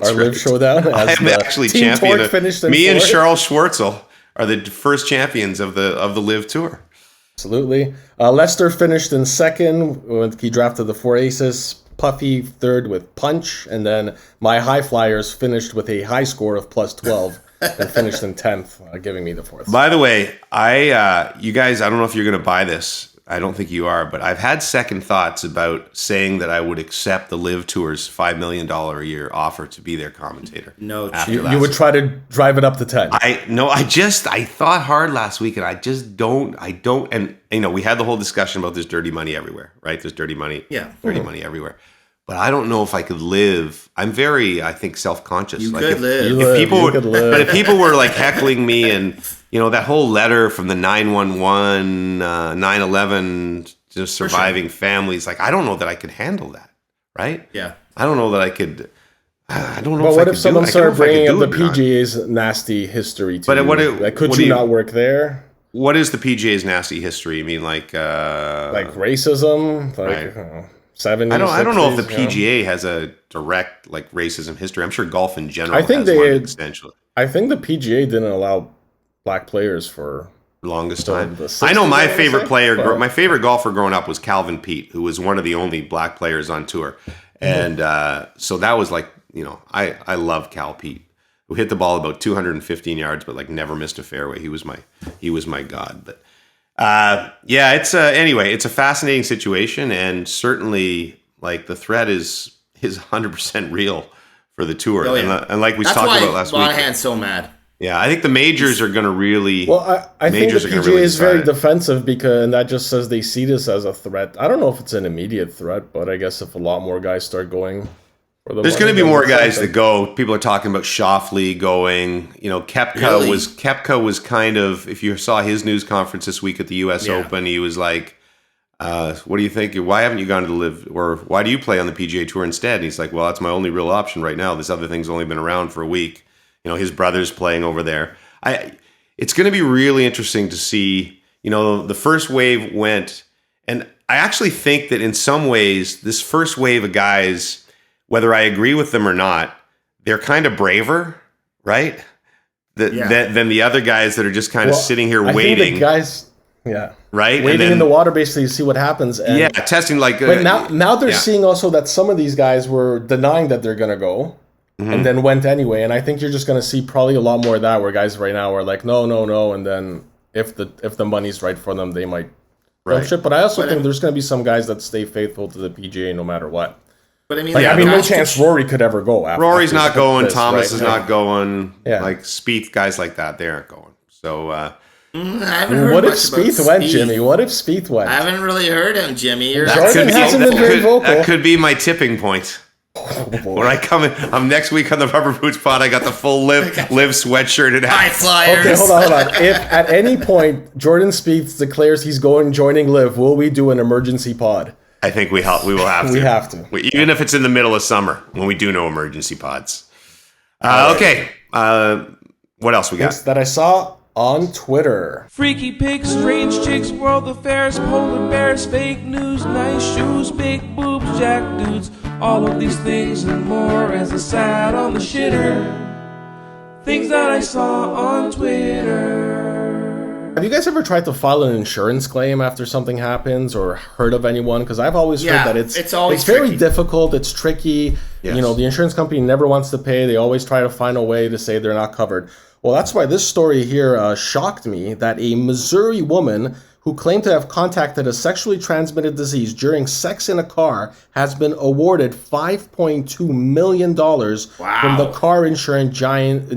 our LIV showdown. I'm actually champion. Me and Charles Schwartzel are the first champions of the LIV Tour. Absolutely. Lester finished in second when he drafted the 4 aces. Puffy third with punch, and then my high flyers finished with a high score of plus 12. And finished in 10th, giving me the 4th. By the way, you guys, I don't know if you're going to buy this. I don't think you are, but I've had second thoughts about saying that I would accept the LIV Tour's $5 million a year offer to be their commentator. No, you would try to drive it up to 10. I thought hard last week, and I don't, and we had the whole discussion about there's dirty money everywhere, right? There's dirty money. Yeah. Dirty money everywhere. But I don't know if I could live. I'm very, I think, self-conscious. You could live. But if people were like heckling me, and that whole letter from the 911, 9/11, just surviving families, like I don't know that I could handle that, right? Yeah. I don't know that I could. I don't know. But what if someone started bringing up the PGA's nasty history to you? Could you not work there? What is the PGA's nasty history? I mean, like racism, like right. 70s. I don't know if the PGA has a direct like racism history. I'm sure golf in general. I think has one essentially. I think the PGA didn't allow black players for longest time. I know my favorite player, my favorite golfer growing up was Calvin Peete, who was one of the only black players on tour, and so that was like, you know, I love Cal Peete, who hit the ball about 215 yards, but like never missed a fairway. He was my god. But yeah, it's anyway, it's a fascinating situation, and certainly like the threat is 100% real for the tour. Oh, yeah. And like we talked about last week. That's why Monahan's so mad. Yeah, I think the majors are going to really. Well, I think the PGA really is very defensive because, and that just says they see this as a threat. I don't know if it's an immediate threat, but I guess if a lot more guys start going for the there's going to be more guys that go. People are talking about Schauffele going. You know, Koepka was kind of. If you saw his news conference this week at the U.S. Open, he was like, "What do you think? Why haven't you gone to the Live? Or why do you play on the PGA Tour instead?" And he's like, "Well, that's my only real option right now. This other thing's only been around for a week." You know, his brother's playing over there. It's going to be really interesting to see. You know, the first wave went, and I actually think that in some ways, this first wave of guys, whether I agree with them or not, they're kind of braver, right? Than the other guys that are just kind of sitting here waiting. Think the guys, right, waiting in the water basically to see what happens. And, testing like. But now they're seeing also that some of these guys were denying that they're going to go. Mm-hmm. And then went anyway, and I think you're just going to see probably a lot more of that, where guys right now are like, no, and then if the money's right for them, they might jump ship. But I also think there's going to be some guys that stay faithful to the PGA no matter what. But I mean, no chance Rory could ever go. Rory's not going. Thomas is not going. Yeah. Like Spieth, guys like that, they aren't going. So, I haven't heard what if much Spieth about went, Spieth. Jimmy? What if Spieth went? I haven't really heard him, Jimmy. That could be my tipping point. When I come in, I'm next week on the Rubber Boots Pod. I got the full live sweatshirt and high flyers. Okay, hold on. If at any point Jordan Spieth declares he's joining Live, will we do an emergency pod? I think we will have to. We have to, even if it's in the middle of summer when we do no emergency pods. Okay, what else we got? Things that I saw on Twitter. Freaky pigs, strange chicks, world affairs, polar bears, fake news, nice shoes, big boobs, jack dudes. All of these things and more as I sat on the shitter. Things that I saw on Twitter. Have you guys ever tried to file an insurance claim after something happens or heard of anyone? Because I've always heard that it's very difficult. It's tricky. Yes. You know, the insurance company never wants to pay. They always try to find a way to say they're not covered. Well, that's why this story here shocked me, that a Missouri woman who claimed to have contacted a sexually transmitted disease during sex in a car has been awarded $5.2 million from the car insurance giant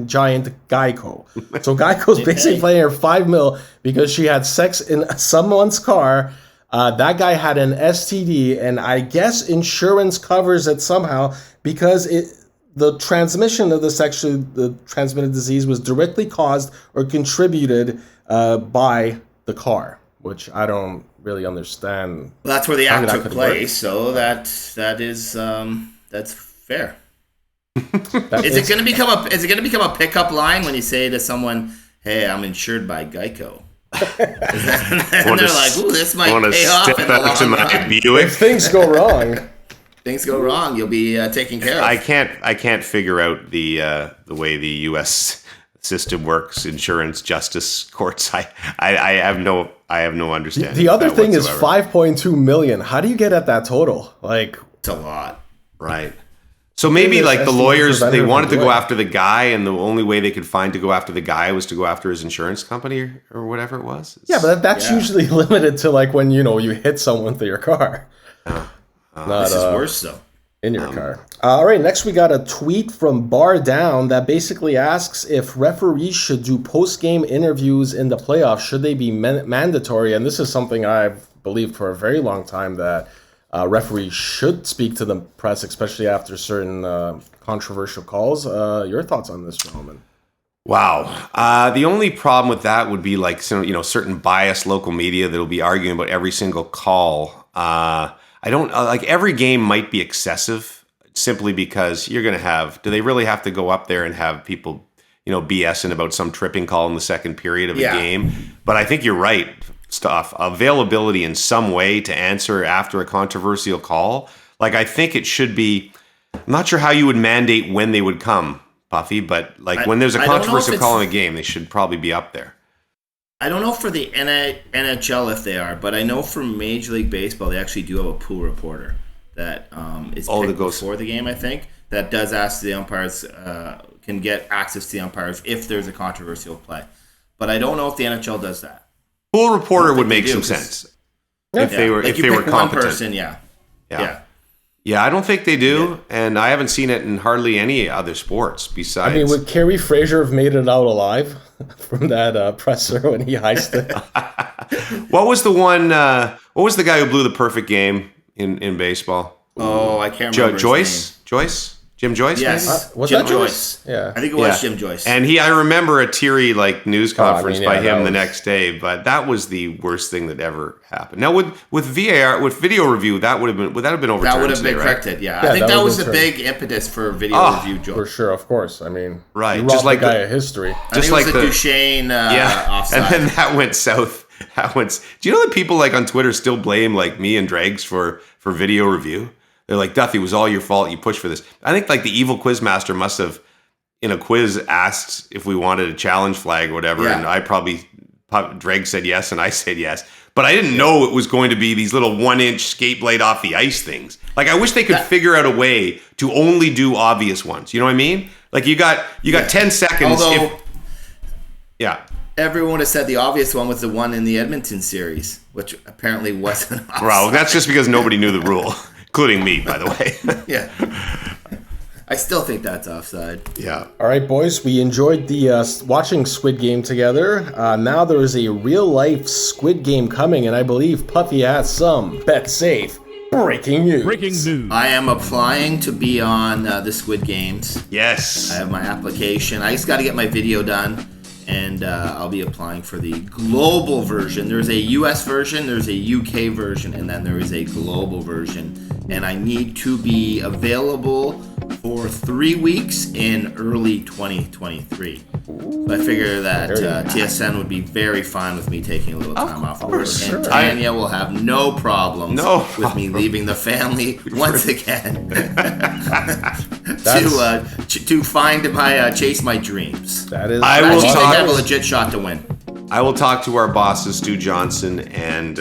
Geico. So Geico's basically paying her $5 million because she had sex in someone's car. That guy had an STD, and I guess insurance covers it somehow because the transmission of the sexually transmitted disease was directly caused or contributed by the car, which I don't really understand. Well, that's where the act took place, so that's fair. Is it going to become a pickup line when you say to someone, "Hey, I'm insured by Geico"? And they're like, "Ooh, this might pay off in the long run." If things go wrong, you'll be taken care of. I can't figure out the way the U.S. system works, insurance, justice, courts. I have no understanding. The other thing is $5.2 million. How do you get at that total? Like, it's a lot, right? So maybe like the lawyers, they wanted to go after the guy, and the only way they could find to go after the guy was to go after his insurance company or whatever it was. But that's usually limited to like when you hit someone with your car. This is worse though. In your car. All right, next we got a tweet from Bar Down that basically asks if referees should do post-game interviews in the playoffs. Should they be mandatory? And this is something I've believed for a very long time, that referees should speak to the press, especially after certain controversial calls. Your thoughts on this, gentlemen? Wow. The only problem with that would be like certain biased local media that'll be arguing about every single call. I don't like every game might be excessive simply because you're going to have. Do they really have to go up there and have people, BSing about some tripping call in the second period of a game. But I think you're right, Stuff. Availability in some way to answer after a controversial call. Like, I think it should be, I'm not sure how you would mandate when they would come, Puffy, but when there's a controversial call in a game, they should probably be up there. I don't know for the NHL if they are, but I know for Major League Baseball, they actually do have a pool reporter that is picked before the game, I think, that does ask the umpires, can get access to the umpires if there's a controversial play. But I don't know if the NHL does that. Pool reporter would make some sense if they were competent. One person, Yeah, I don't think they do, and I haven't seen it in hardly any other sports besides. I mean, would Kerry Fraser have made it out alive from that presser when he heisted? What was the one? What was the guy who blew the perfect game in baseball? Oh, I can't remember. Joyce? Jim Joyce? Yes. Was Jim that Joyce? Yeah. I think it was Jim Joyce. And I remember a teary news conference by him the next day, but that was the worst thing that ever happened. Now with VAR, with video review, would that have been overturned? That would have been corrected, yeah. I think that was the big impetus for video review, Joe. For sure, of course. I mean, right. Just like the guy of history. Just like the Duchesne offside. And then that went south. Do you know that people on Twitter still blame me and Dregs for video review? They're like, Duthie, it was all your fault. You pushed for this. I think the evil quizmaster must have, in a quiz, asked if we wanted a challenge flag or whatever. Yeah. And Dreg said yes, and I said yes. But I didn't know it was going to be these little 1-inch skate blade off the ice things. I wish they could figure out a way to only do obvious ones. You know what I mean? You got 10 seconds. Although, everyone has said the obvious one was the one in the Edmonton series, which apparently wasn't offside. Well, that's just because nobody knew the rule. Including me, by the way. Yeah. I still think that's offside. Yeah. All right, boys. We enjoyed the watching Squid Game together. Now there is a real-life Squid Game coming, and I believe Puffy has some bet-safe breaking news. I am applying to be on the Squid Games. Yes. I have my application. I just got to get my video done, and I'll be applying for the global version. There's a US version, there's a UK version, and then there is a global version. And I need to be available for 3 weeks in early 2023. So I figure that TSN would be very fine with me taking a little time off work. Sure. And Tanya will have no problems with me leaving the family once again to find chase my dreams. That is. I have a legit shot to win. I will talk to our bosses, Stu Johnson and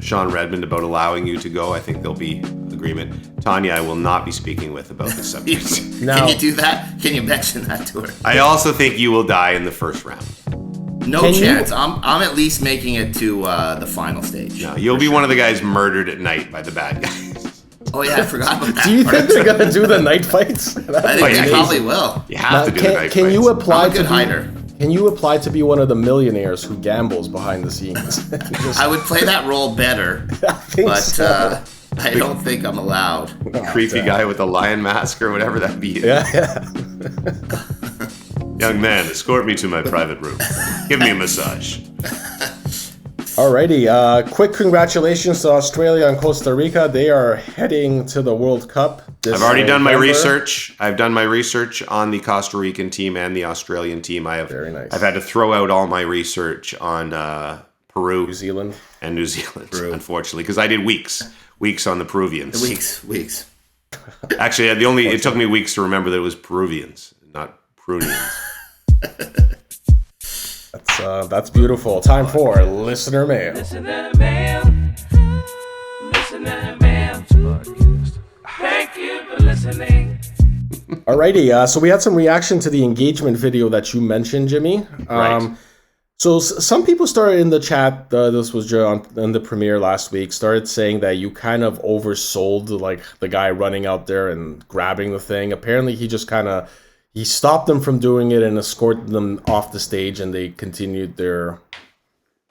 Sean Redmond, about allowing you to go. I think there'll be agreement. Tanya, I will not be speaking with about this subject. Can you do that? Can you mention that to her? I also think you will die in the first round. No chance. I'm at least making it to the final stage. No, you'll be one of the guys murdered at night by the bad guys. Oh yeah, I forgot about that. Do you think they're gonna do the night fights? I think they probably will. You have to do the night fights. Can you apply I'm a good hider. Can you apply to be one of the millionaires who gambles behind the scenes? I would play that role better, but I don't think I'm allowed. Creepy guy with a lion mask or whatever that be. Yeah. Young man, escort me to my private room. Give me a massage. Alrighty, quick congratulations to Australia and Costa Rica. They are heading to the World Cup. I've already done my research. I've done my research on the Costa Rican team and the Australian team. Very nice. I've had to throw out all my research on Peru, New Zealand, unfortunately, because I did weeks on the Peruvians. Weeks. Actually, it took me weeks to remember that it was Peruvians, not Prunians. That's beautiful. Time for listener mail. Listener mail. Thank you for listening. Alrighty, so we had some reaction to the engagement video that you mentioned, Jimmy. Right. So some people started in the chat, this was in the premiere last week, started saying that you kind of oversold the guy running out there and grabbing the thing. Apparently he stopped them from doing it and escorted them off the stage, and they continued their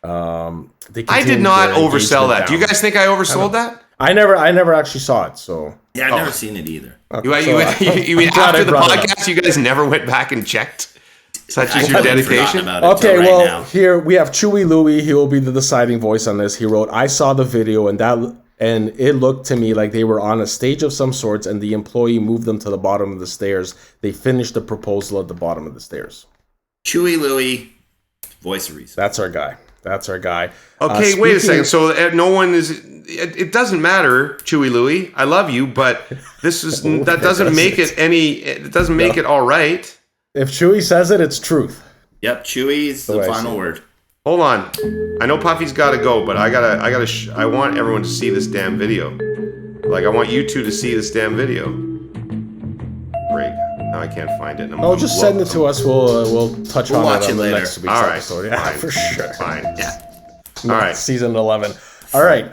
I did not oversell that. Do you guys think I oversold that? I never actually saw it, so. Yeah, I've never seen it either. Okay. You mean after the podcast, you guys never went back and checked? Such is your dedication? Okay, well, here we have Chewie Louie. He will be the deciding voice on this. He wrote, I saw the video, and it looked to me like they were on a stage of some sorts, and the employee moved them to the bottom of the stairs. They finished the proposal at the bottom of the stairs. Chewie Louie, voice of reason. That's our guy. Okay, wait a second. So no one is. It doesn't matter, Chewie Louie. I love you, but this is that doesn't make it any. It doesn't make it all right. If Chewie says it, it's truth. Yep, Chewie's the final word. Hold on. I know Puffy's got to go, but I want everyone to see this damn video. Like, I want you two to see this damn video. Great. Now I can't find it. Just send it to us. We'll touch on it on the next week's episode. Yeah, fine. For sure. Fine. Yeah. All right. Season 11. All right.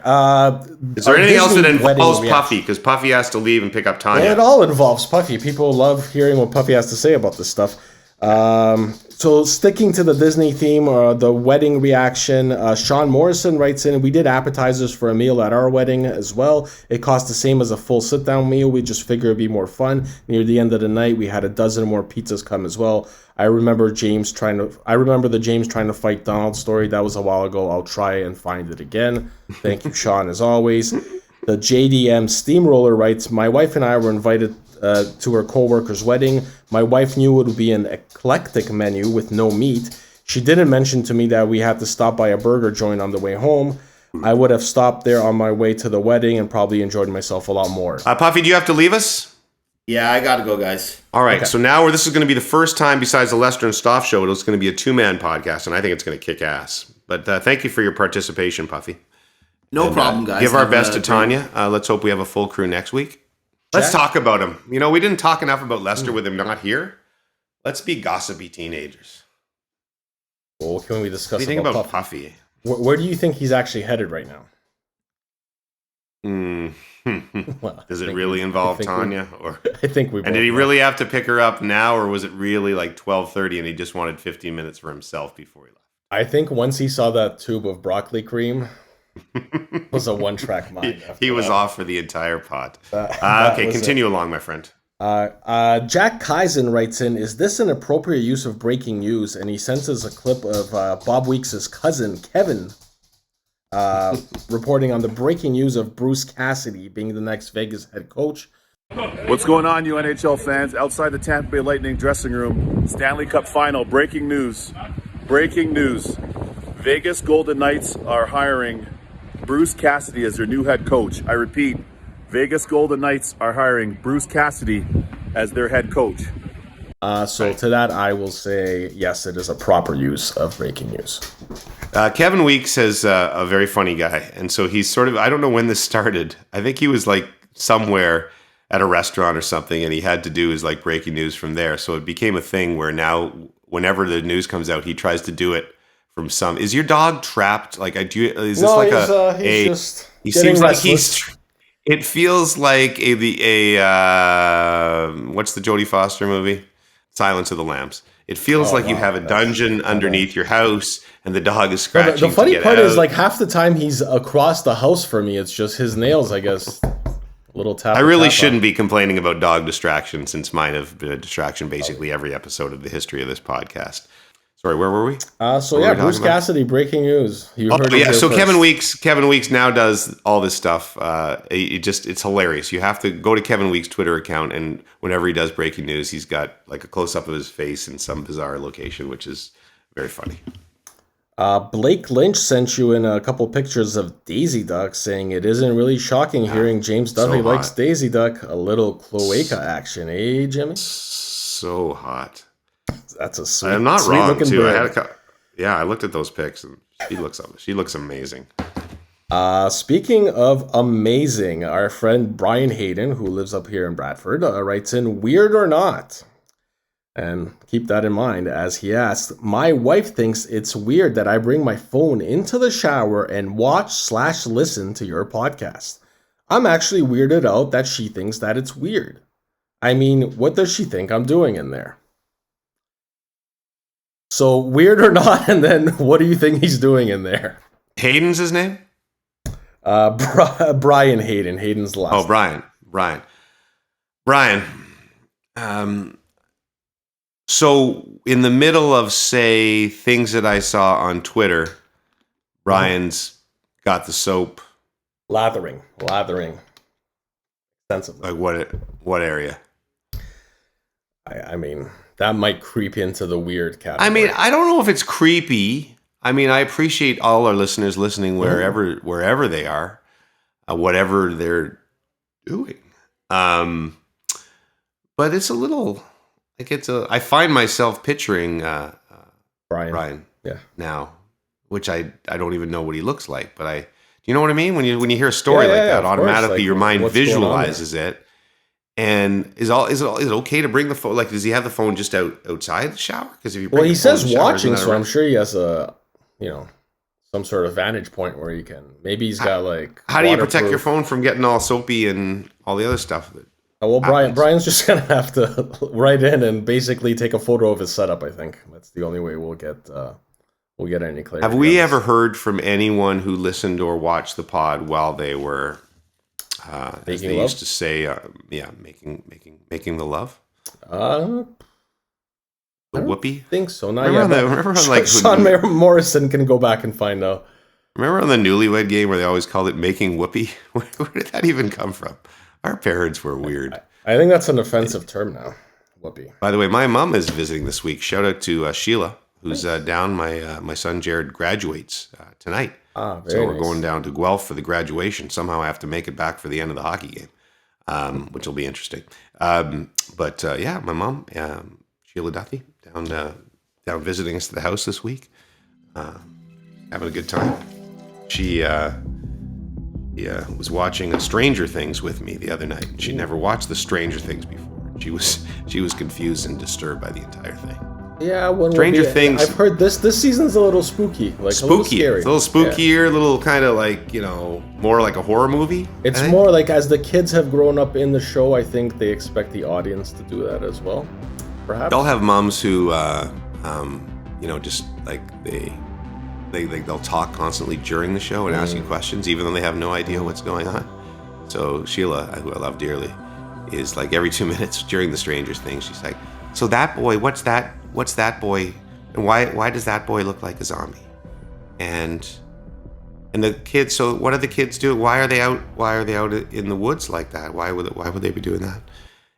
Is there anything else that involves Puffy? Because Puffy has to leave and pick up Tanya. Well, it all involves Puffy. People love hearing what Puffy has to say about this stuff. So sticking to the Disney theme, the wedding reaction, Sean Morrison writes in, we did appetizers for a meal at our wedding as well. It cost the same as a full sit-down meal. We just figured it'd be more fun. Near the end of the night, we had a dozen more pizzas come as well. I remember the James trying to fight Donald story. That was a while ago. I'll try and find it again. Thank you, Sean, as always. The JDM Steamroller writes, my wife and I were invited to her co-worker's wedding. My wife knew it would be an eclectic menu with no meat. She didn't mention to me that we had to stop by a burger joint on the way home. I would have stopped there on my way to the wedding and probably enjoyed myself a lot more. Puffy, do you have to leave us? Yeah, I gotta go, guys. All right, so now this is going to be the first time besides the Lester and Stoff show, it's going to be a two-man podcast, and I think it's going to kick ass. But thank you for your participation, Puffy. No problem, guys. Give our best to Tanya. Let's hope we have a full crew next week. Let's talk about him. You know, we didn't talk enough about Lester with him not here. Let's be gossipy teenagers. Well, can we discuss what do you think about Puffy? Where do you think he's actually headed right now? Well, does it really involve Tanya? I think we. And did he really have to pick her up now, or was it really like 12:30 and he just wanted 15 minutes for himself before he left? I think once he saw that tube of broccoli cream, it was a one-track mind. He was off for the entire pot. Okay, continue along, my friend. Jack Kaizen writes in, is this an appropriate use of breaking news? And he sends us a clip of Bob Weeks' cousin, Kevin, reporting on the breaking news of Bruce Cassidy being the next Vegas head coach. What's going on, you NHL fans? Outside the Tampa Bay Lightning dressing room, Stanley Cup final, breaking news. Breaking news. Vegas Golden Knights are hiring Bruce Cassidy as their new head coach. I repeat, Vegas Golden Knights are hiring Bruce Cassidy as their head coach. So to that, I will say, yes, it is a proper use of breaking news. Kevin Weeks is a very funny guy. And so he's sort of, I don't know when this started. I think he was like somewhere at a restaurant or something, and he had to do his like breaking news from there. So it became a thing where now whenever the news comes out, he tries to do it from some. Is your dog trapped? Like, is this like he seems like it feels like what's the Jodie Foster movie? Silence of the Lambs. It feels like you have a dungeon underneath your house, and the dog is scratching. The funny part is, like, half the time he's across the house from me. It's just his nails, I guess. Little tap. I really shouldn't be complaining about dog distraction, since mine have been a distraction basically every episode of the history of this podcast. Sorry, where were we? Bruce Cassidy, breaking news. So Kevin Weeks now does all this stuff. It's hilarious. You have to go to Kevin Weeks' Twitter account, and whenever he does breaking news, he's got like a close up of his face in some bizarre location, which is very funny. Blake Lynch sent you in a couple pictures of Daisy Duck, saying it isn't really shocking hearing James Duthie likes Daisy Duck. A little cloaca action, eh, Jimmy? So hot. That's a sweet. I'm not wrong too. I looked at those pics, and she looks amazing. Speaking of amazing, our friend Brian Hayden, who lives up here in Bradford, writes in, weird or not? And keep that in mind as he asks, my wife thinks it's weird that I bring my phone into the shower and watch/listen to your podcast. I'm actually weirded out that she thinks that it's weird. I mean, what does she think I'm doing in there? So, weird or not, and then what do you think he's doing in there? Hayden's his name? Brian Hayden. Hayden's the last name. Brian. So, in the middle of, say, things that I saw on Twitter, Brian's got the soap. Lathering. Extensively. Like what area? I mean, that might creep into the weird category. I mean, I don't know if it's creepy. I mean, I appreciate all our listeners listening wherever they are, whatever they're doing. But it's a little like I find myself picturing Brian now, which I don't even know what he looks like, but you know what I mean? When you hear a story like that, automatically like, your mind visualizes it. And is it okay to bring the phone? Like, does he have the phone just outside the shower? Because if you he says watching, so I'm sure he has some sort of vantage point where he can. Maybe he's got like. How do you protect your phone from getting all soapy and all the other stuff? Brian's just gonna have to write in and basically take a photo of his setup. I think that's the only way we'll get any clarity. Have we ever heard from anyone who listened or watched the pod while they were? As they used to say, making the love. The whoopee. Think so. Not yet. Remember like Sean Morrison can go back and find out. Remember on the Newlywed Game where they always called it making whoopee? Where did that even come from? Our parents were weird. I think that's an offensive term now. Whoopee. By the way, my mom is visiting this week. Shout out to Sheila, who's down. My son Jared graduates tonight. So we're going down to Guelph for the graduation. Somehow I have to make it back for the end of the hockey game, which will be interesting. But my mom, Sheila Duthie, down visiting us at the house this week, having a good time. She was watching Stranger Things with me the other night. She'd never watched the Stranger Things before. She was confused and disturbed by the entire thing. Yeah, Stranger Things. I've heard this season's a little spooky, like spooky. A little scary. It's a little spookier, a little kind of like more like a horror movie. It's more like as the kids have grown up in the show, I think they expect the audience to do that as well. Perhaps they'll have moms who, just like they'll talk constantly during the show and ask you questions, even though they have no idea what's going on. So Sheila, who I love dearly, is like every 2 minutes during the Stranger Things, she's like, "So that boy, what's that boy, and why does that boy look like a zombie?" And the kids. So what do the kids do? Why are they out in the woods like that? Why would they be doing that?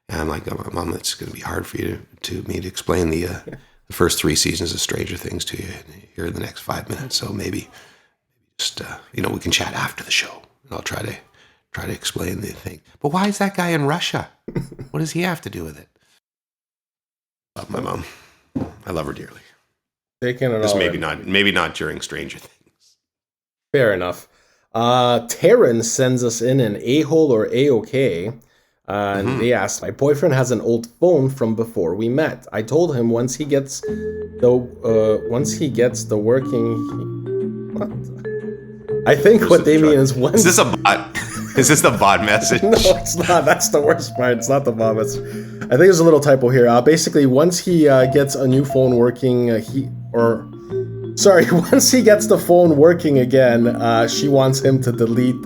And I'm like, Mom, it's going to be hard for you to explain the first 3 seasons of Stranger Things to you here in the next 5 minutes. So maybe just we can chat after the show, and I'll try to explain the thing. But why is that guy in Russia? What does he have to do with it? Love my mom. I love her dearly. Taking it just all maybe not during Stranger Things. Fair enough. Taryn sends us in an a-hole or a-okay. And they asked, my boyfriend has an old phone from before we met. I told him once he gets the working. What? I think what they mean is Is this a bot? Is this the bot message? No, it's not. That's the worst part. It's not the bot message. I think there's a little typo here. Basically, once he gets a new phone working, once he gets the phone working again, she wants him to delete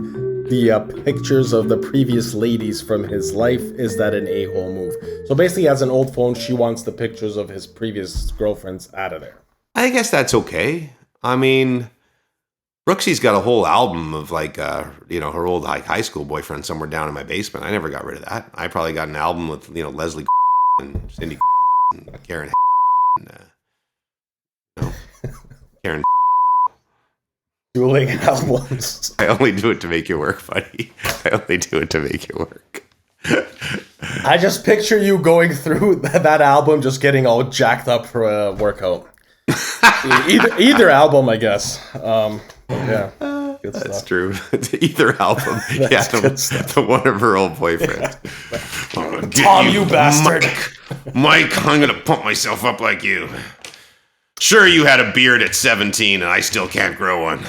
the pictures of the previous ladies from his life. Is that an a-hole move? So basically, he has an old phone. She wants the pictures of his previous girlfriends out of there. I guess that's okay. I mean, Brooksie's got a whole album of her old high school boyfriend somewhere down in my basement. I never got rid of that. I probably got an album with Leslie and Cindy and Karen and Karen. Dueling albums. I only do it to make you work, buddy. I only do it to make you work. I just picture you going through that album, just getting all jacked up for a workout. Either album, I guess. Yeah, that's true. Either album. The one of her old boyfriends. Tom, you bastard. Mike, I'm gonna pump myself up like you. Sure, you had a beard at 17, and I still can't grow one.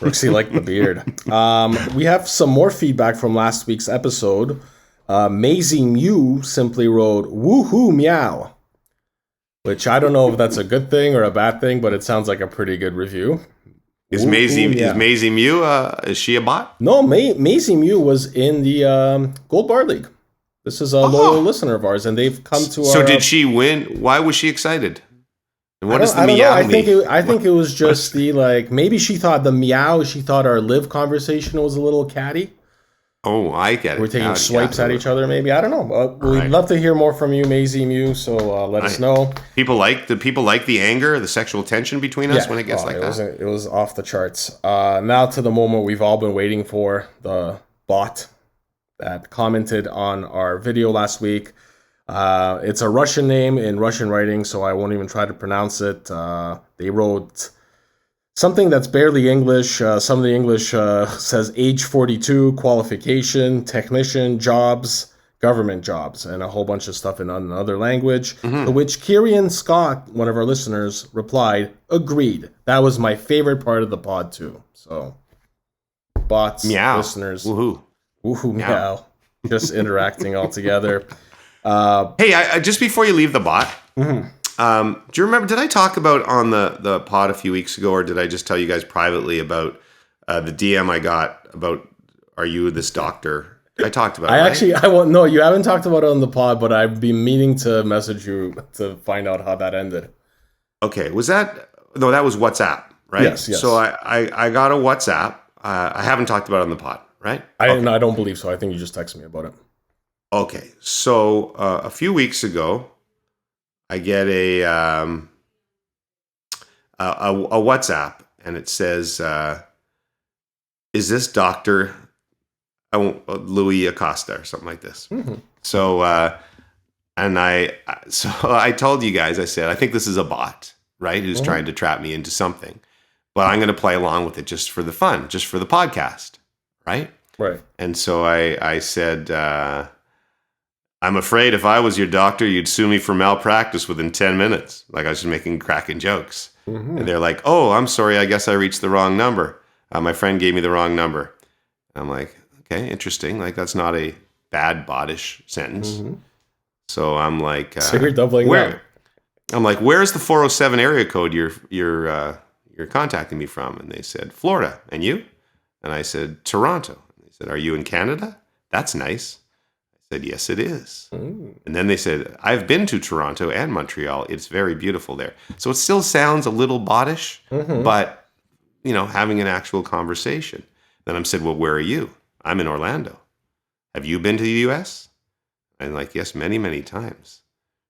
Brooksie liked the beard. We have some more feedback from last week's episode. Maisie Mew simply wrote, "Woohoo, meow." Which I don't know if that's a good thing or a bad thing, but it sounds like a pretty good review. Is Maisie Mew, is she a bot? No, Maisie Mew was in the Gold Bar League. This is a loyal listener of ours, and they've come to our... So did she win? Why was she excited? And what does the meow mean? I think it was just maybe she thought our live conversation was a little catty. Oh, I get it. We're taking swipes at each other, maybe. I don't know. We'd love to hear more from you, Maisie Mew. So let us know. People like the anger, the sexual tension between us when it gets like that. It was off the charts. Now to the moment we've all been waiting for, the bot that commented on our video last week. It's a Russian name in Russian writing, so I won't even try to pronounce it. They wrote something that's barely English. Some of the English says age 42, qualification, technician, jobs, government jobs, and a whole bunch of stuff in another language. To which Kieran Scott, one of our listeners, replied, agreed. That was my favorite part of the pod too. So, bots, meow. Listeners, woohoo, meow, just interacting all together. Hey, I just before you leave the bot, do you remember, did I talk about on the pod a few weeks ago, or did I just tell you guys privately about the DM I got about, are you this doctor? I talked about it, no, you haven't talked about it on the pod, but I've been meaning to message you to find out how that ended. Okay, that was WhatsApp, right? Yes. So I got a WhatsApp. I haven't talked about it on the pod, right? I don't believe so. I think you just texted me about it. Okay, so a few weeks ago, I get a WhatsApp, and it says, "Is this Dr. Louie Acosta or something like this?" So, I told you guys, I said, I think this is a bot, right? Who's trying to trap me into something, but I'm going to play along with it just for the fun, just for the podcast, right? Right. And so I said, I'm afraid if I was your doctor, you'd sue me for malpractice within 10 minutes. Like I was just cracking jokes. And they're like, oh, I'm sorry. I guess I reached the wrong number. My friend gave me the wrong number. I'm like, okay, interesting. Like that's not a bad bottish sentence. So I'm like, so you're doubling where? I'm like, where's the 407 area code you're contacting me from? And they said, Florida. And you? And I said, Toronto. And they said, are you in Canada? That's nice. Said, yes, it is. And then they said, I've been to Toronto and Montreal. It's very beautiful there. So it still sounds a little bottish, but, having an actual conversation. Then I said, well, where are you? I'm in Orlando. Have you been to the U.S.? And like, yes, many, many times.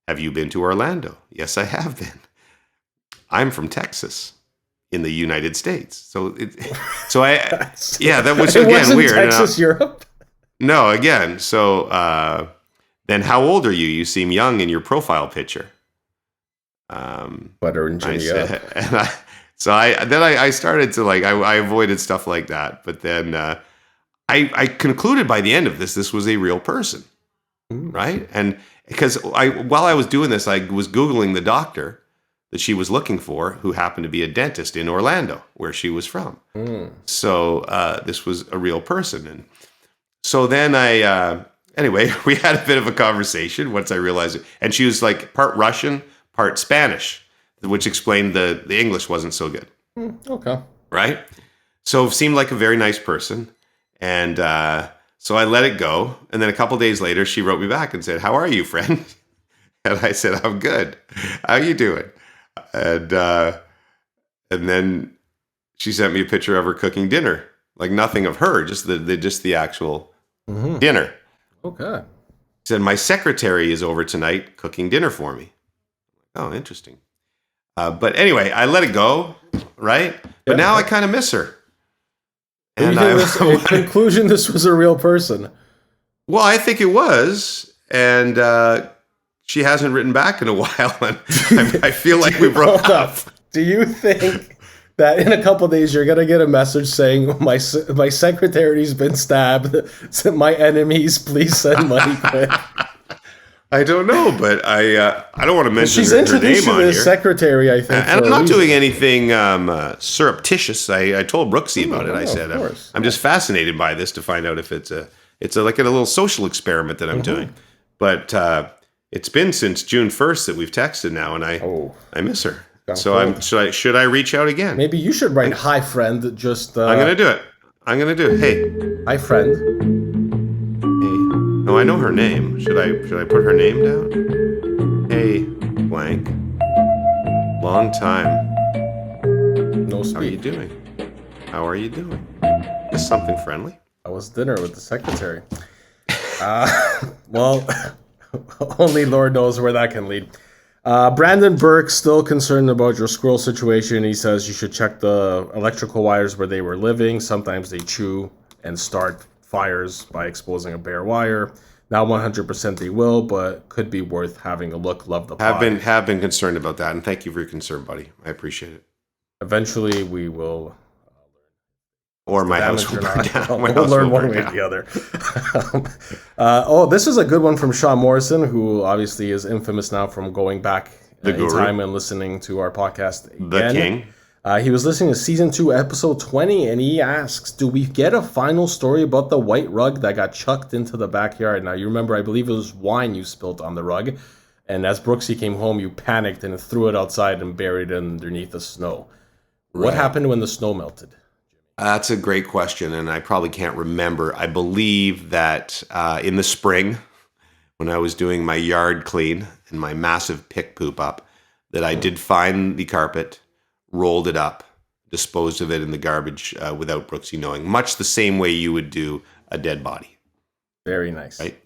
Have you been to Orlando? Yes, I have been. I'm from Texas in the United States. That was again weird. Texas, Europe? No, again. So then how old are you? You seem young in your profile picture. Butter and Jimmy up. I started to I avoided stuff like that. But then I concluded by the end of this was a real person. Right? And because while I was doing this, I was Googling the doctor that she was looking for, who happened to be a dentist in Orlando, where she was from. So this was a real person. And so then anyway, we had a bit of a conversation once I realized it. And she was like part Russian, part Spanish, which explained the English wasn't so good. Okay. Right? So it seemed like a very nice person. And so I let it go. And then a couple days later, she wrote me back and said, how are you, friend? And I said, I'm good. How you doing? And then she sent me a picture of her cooking dinner. Like nothing of her, just the actual dinner. Okay. She said, my secretary is over tonight cooking dinner for me. Oh, interesting. But anyway, I let it go, right? But now I kind of miss her. And in conclusion, this was a real person. Well, I think it was. And she hasn't written back in a while. And I feel like we broke up. Do you think that in a couple of days you're going to get a message saying, my secretary's been stabbed. My enemies, please send money quick. I don't know, but I don't want to mention she's her introduced name you on to here. Secretary, I think. And I'm not doing anything surreptitious. I told Brooksie about it. I said, I'm just fascinated by this to find out if it's like a little social experiment that I'm doing. But it's been since June 1st that we've texted now, and I miss her. So should I reach out again? Maybe you should write, hi, friend. Just I'm going to do it. I'm going to do it. Hey. Hi, friend. Hey. No, I know her name. Should I put her name down? Hey, blank. Long time. No speak. How are you doing? How are you doing? Just something friendly. That was dinner with the secretary. Well, only Lord knows where that can lead. Brandon Burke still concerned about your squirrel situation. He says you should check the electrical wires where they were living. Sometimes they chew and start fires by exposing a bare wire. Not 100% they will, but could be worth having a look. Love the pod. Have been concerned about that, and thank you for your concern, buddy. I appreciate it. Eventually, we will. Or my house will burn down. We'll learn one way or the other. This is a good one from Sean Morrison, who obviously is infamous now from going back in time and listening to our podcast again. The King. He was listening to Season 2, Episode 20, and he asks, do we get a final story about the white rug that got chucked into the backyard? Now, you remember, I believe it was wine you spilt on the rug, and as Brooksie came home, you panicked and threw it outside and buried it underneath the snow. Right. What happened when the snow melted? That's a great question, and I probably can't remember. I believe that in the spring, when I was doing my yard clean and my massive pick poop up, that I did find the carpet, rolled it up, disposed of it in the garbage without Brooksie knowing, much the same way you would do a dead body. Very nice. Right?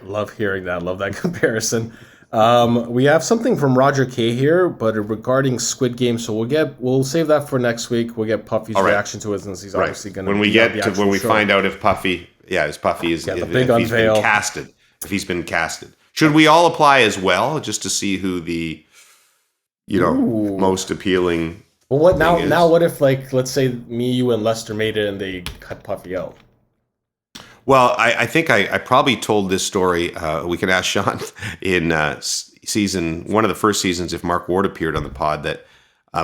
Love hearing that. Love that comparison. We have something from Roger K here, but regarding Squid Game, so we'll save that for next week. We'll get Puffy's reaction to it, since he's obviously going to. When we get to when we find out if Puffy is if he's been casted. If he's been casted, should we all apply as well, just to see who the most appealing? Well, what now? Is? Now, what if, like, let's say me, you, and Lester made it, and they cut Puffy out? Well, I think I probably told this story. We can ask Sean in season one of the first seasons if Mark Ward appeared on the pod, that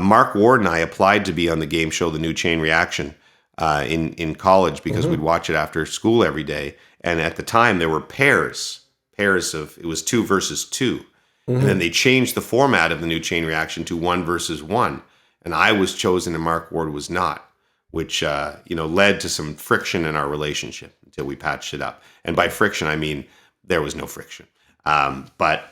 Mark Ward and I applied to be on the game show The New Chain Reaction in college because we'd watch it after school every day. And at the time there were pairs of, it was 2 versus 2. And then they changed the format of The New Chain Reaction to 1 versus 1. And I was chosen and Mark Ward was not, which led to some friction in our relationship until we patched it up. And by friction, I mean there was no friction. But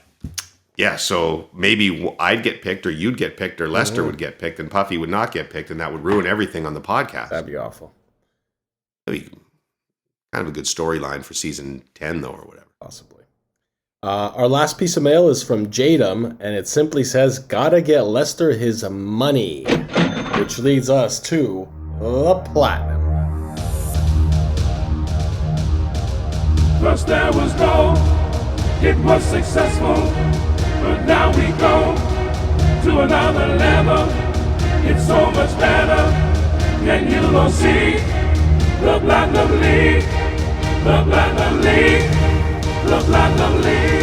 yeah, so maybe I'd get picked, or you'd get picked, or Lester would get picked, and Puffy would not get picked, and that would ruin everything on the podcast. That'd be awful. That'd be kind of a good storyline for season 10, though, or whatever. Possibly. Our last piece of mail is from Jadam, and it simply says, "Gotta get Lester his money," which leads us to the platinum. First there was gold, it was successful, but now we go to another level. It's so much better, and you will see the Platinum League, the Platinum League, the Platinum League.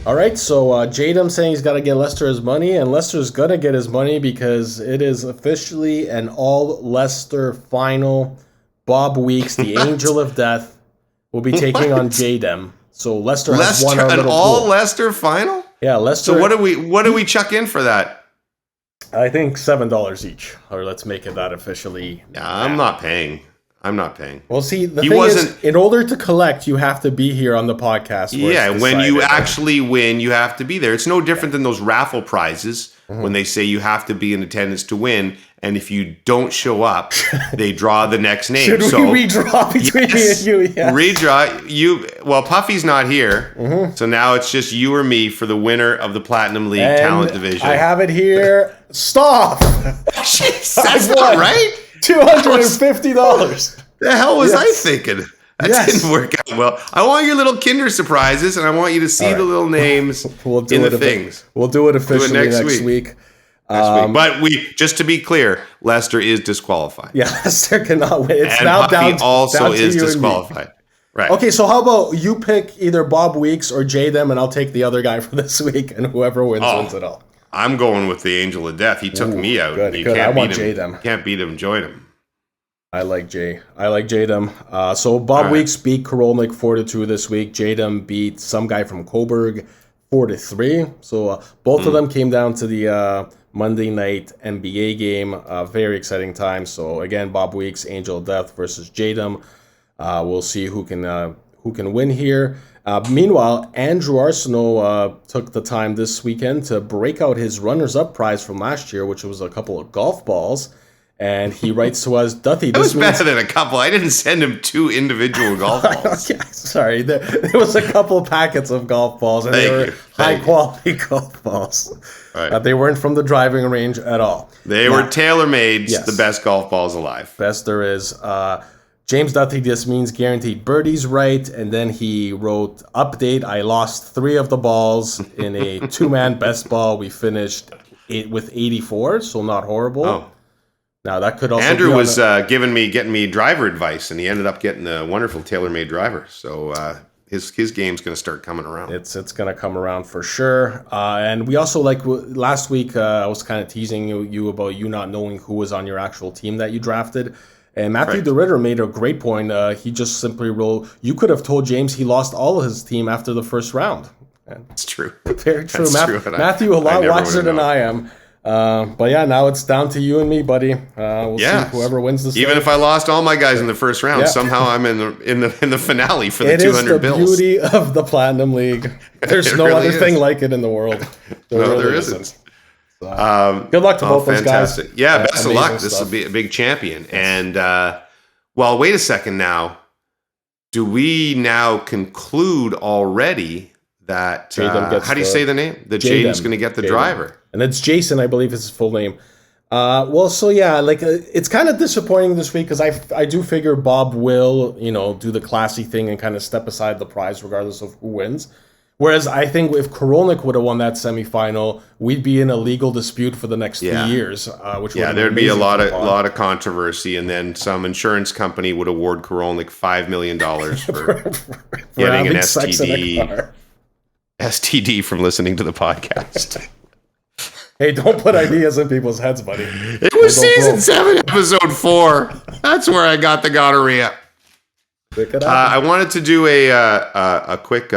All right, so Jadam saying he's got to get Lester his money, and Lester's going to get his money because it is officially an all-Lester final. Bob Weeks, the Angel of Death, will be taking on Jadam. So Lester has won our little all pool. Lester final? Yeah, Lester. So what do we chuck in for that? I think $7 each, or let's make it that officially. Yeah, I'm not paying. Well, see, the thing is, in order to collect, you have to be here on the podcast. Yeah, when you actually win, you have to be there. It's no different than those raffle prizes when they say you have to be in attendance to win, and if you don't show up, they draw the next name. Should we redraw between me and you? Yes. Redraw. Well, Puffy's not here, so now it's just you or me for the winner of the Platinum League Talent Division. I have it here. Stop! Jeez, that's not right. $250. The hell was I thinking? That didn't work out well. I want your little Kinder surprises, and I want you to see the little names in the things. We'll do it officially next week. But just to be clear, Lester is disqualified. Yeah, Lester cannot win. It's and now Puffy down to is you disqualified. Right. Okay, so how about you pick either Bob Weeks or Jadam, and I'll take the other guy for this week, and whoever wins it all. I'm going with the Angel of Death. He took me out. Good. I want Jadam. Can't beat him. Join him. I like Jadam. So Bob Weeks beat Korolnik 4-2 this week. Jadam beat some guy from Coburg 4-3. So both of them came down to the Monday night NBA game. Very exciting time. So again, Bob Weeks, Angel of Death versus Jadam. We'll see who can win here. Meanwhile, Andrew Arsenault took the time this weekend to break out his runners-up prize from last year, which was a couple of golf balls. And he writes to us, Duthie, this was better than a couple. I didn't send him 2 individual golf balls. Okay, sorry, there was a couple packets of golf balls, and they were high-quality golf balls. Right. They weren't from the driving range at all. They were tailor-made, the best golf balls alive. Best there is. James Duthie, this means guaranteed birdies, right? And then he wrote, update, I lost 3 of the balls in a 2-man best ball. We finished with 84, so not horrible. Oh. Now that could also Andrew was getting me driver advice, and he ended up getting a wonderful TaylorMade driver. So his game's going to start coming around. It's going to come around for sure. And we also, like last week, I was kind of teasing you about you not knowing who was on your actual team that you drafted. And Matthew DeRitter made a great point. He just simply wrote, you could have told James he lost all of his team after the first round. It's true. Very true. Matthew, a lot wiser than I am. But yeah, now it's down to you and me, buddy. We'll see whoever wins this. Even if I lost all my guys in the first round, somehow I'm in the finale for the 200 bills. It is the beauty of the Platinum League. There's no other thing like it in the world. There isn't. So, good luck to both those guys. Yeah, best of luck. This will be a big champion. And well, wait a second now. Do we now conclude already that how do you say the name? That Jaden's going to get the driver. And it's Jason, I believe is his full name. Well, so yeah, like it's kind of disappointing this week because I do figure Bob will, do the classy thing and kind of step aside the prize regardless of who wins. Whereas I think if Korolnik would have won that semifinal, we'd be in a legal dispute for the next 3 years. Which there'd be a lot of controversy, and then some insurance company would award Korolnik $5 million for getting an STD from listening to the podcast. Hey, don't put ideas in people's heads, buddy. It was season 7, episode 4. That's where I got the gonorrhea. I wanted to do a quick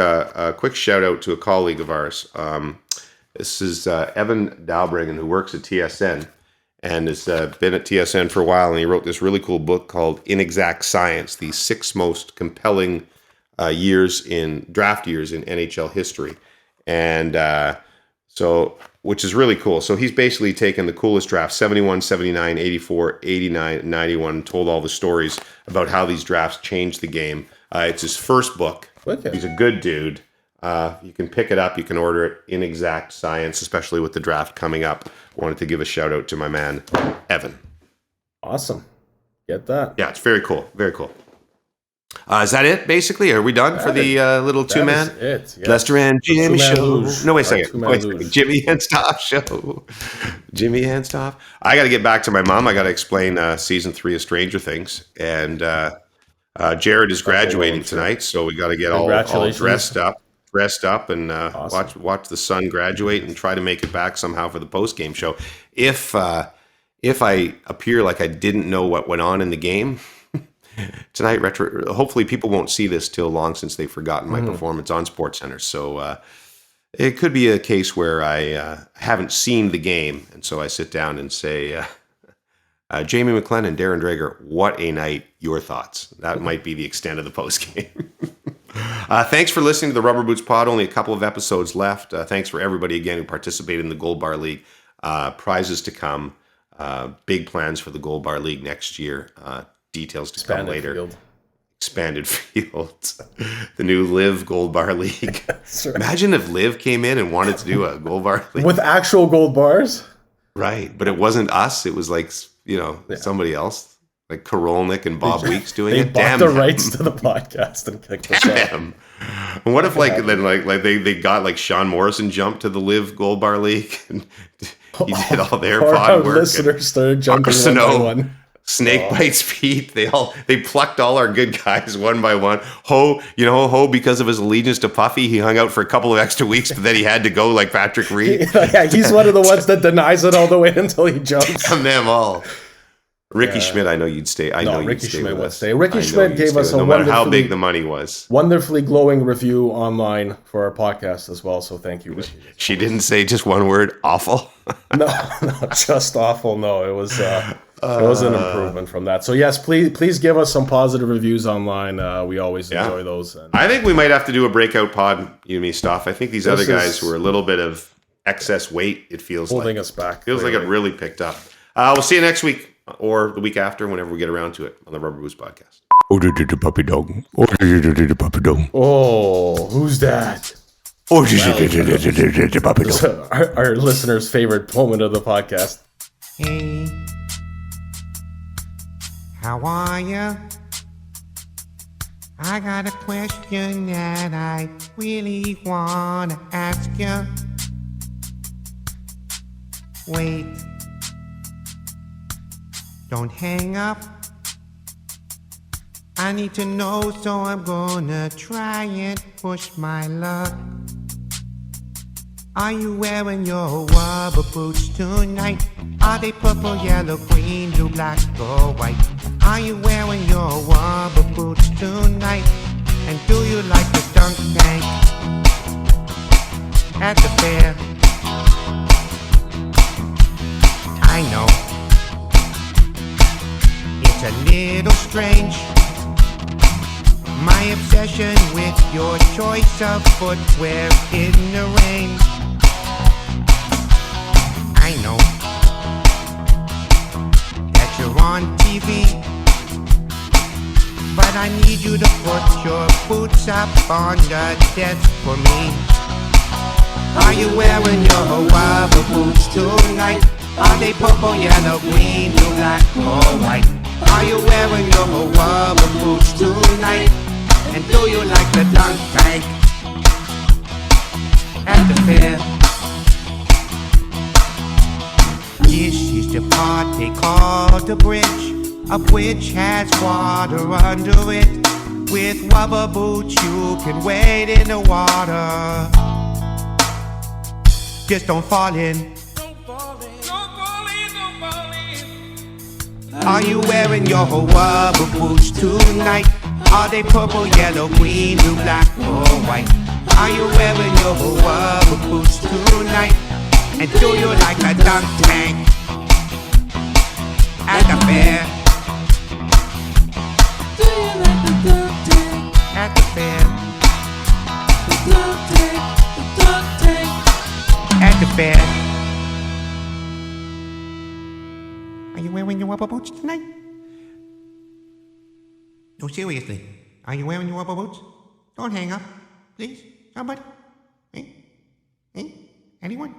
shout out to a colleague of ours. This is Evan Dalbregen, who works at TSN and has been at TSN for a while, and he wrote this really cool book called Inexact Science: The 6 Most Compelling Draft Years in NHL History, and which is really cool. So he's basically taken the coolest drafts, 71, 79, 84, 89, 91, told all the stories about how these drafts changed the game. It's his first book. Okay. He's a good dude. You can pick it up. You can order it, Inexact Science, especially with the draft coming up. I wanted to give a shout out to my man, Evan. Awesome. Get that. Yeah, it's very cool. Very cool. Is that it, basically? Are we done for the little 2-man? That is it, yeah. Lester and Jimmy show. No, wait a second. Jimmy and Stoff show. Jimmy and Stoff. I got to get back to my mom. I got to explain season 3 of Stranger Things. And Jared is graduating tonight, so we got to get all dressed up and awesome. watch the son graduate and try to make it back somehow for the post-game show. If I appear like I didn't know what went on in the game tonight, hopefully people won't see this till long since they've forgotten my performance on SportsCenter. So it could be a case where I haven't seen the game, and so I sit down and say, Jamie McLennan, Darren Drager, what a night, your thoughts. That might be the extent of the postgame. Thanks for listening to the Rubber Boots Pod. Only a couple of episodes left. Thanks for everybody again who participated in the Gold Bar League. Prizes to come. Big plans for the Gold Bar League next year. Details to come later. Expanded field. The new Live Gold Bar League. Right. Imagine if Live came in and wanted to do a Gold Bar League. With actual gold bars? Right. But it wasn't us. It was like, somebody else. Like Korolnik and Bob Weeks doing it. They bought the rights to the podcast and kicked us off. And what if they got like Sean Morrison jumped to the Live Gold Bar League and he did all their pod work. Listeners started jumping one by one. Snake Bites Pete. They plucked all our good guys one by one. Ho, because of his allegiance to Puffy, he hung out for a couple of extra weeks, but then he had to go like Patrick Reed. Yeah, he's one of the ones that denies it all the way until he jumps. Damn them all. Ricky Schmidt, I know you'd stay. Ricky Schmidt would stay. Ricky Schmidt gave us no matter how big the money was. Wonderfully glowing review online for our podcast as well. So thank you, Ricky. She didn't say just one word, awful. no, just awful. No, it was an improvement from that. So yes, please give us some positive reviews online. We always enjoy those. I think we might have to do a breakout pod, you and me, Stoff. I think these other guys were a little bit of excess weight. It feels holding us back. Feels like it really picked up. We'll see you next week. or the week after, whenever we get around to it on the Rubber Boots podcast. Oh, the puppy dog. Oh, the puppy dog. Oh, who's that? Oh, the puppy dog. Our listeners' favorite moment of the podcast. Hey, how are you? I got a question that I really want to ask you. Wait, don't hang up. I need to know, so I'm gonna try and push my luck. Are you wearing your rubber boots tonight? Are they purple, yellow, green, blue, black, or white? Are you wearing your rubber boots tonight? And do you like the dunk tank at the fair? I know it's a little strange, my obsession with your choice of footwear in the rain. I know that you're on TV, but I need you to put your boots up on the desk for me. Are you wearing your rubber boots tonight? Are they purple, yellow, green, blue, black, or white? Are you wearing your rubber boots tonight? And do you like the dunk tank at the fair? This is the part they call the bridge. A bridge has water under it. With rubber boots you can wade in the water. Just don't fall in. Are you wearing your rubber boots tonight? Are they purple, yellow, green, blue, black, or white? Are you wearing your rubber boots tonight? And do you like a dunk tank at the fair? Do you like the dunk tank? At the fair. The dunk tank, the dunk tank. At the fair. Are you wearing your rubber boots tonight? No, seriously. Are you wearing your rubber boots? Don't hang up. Please. Somebody. Hey? Anyone?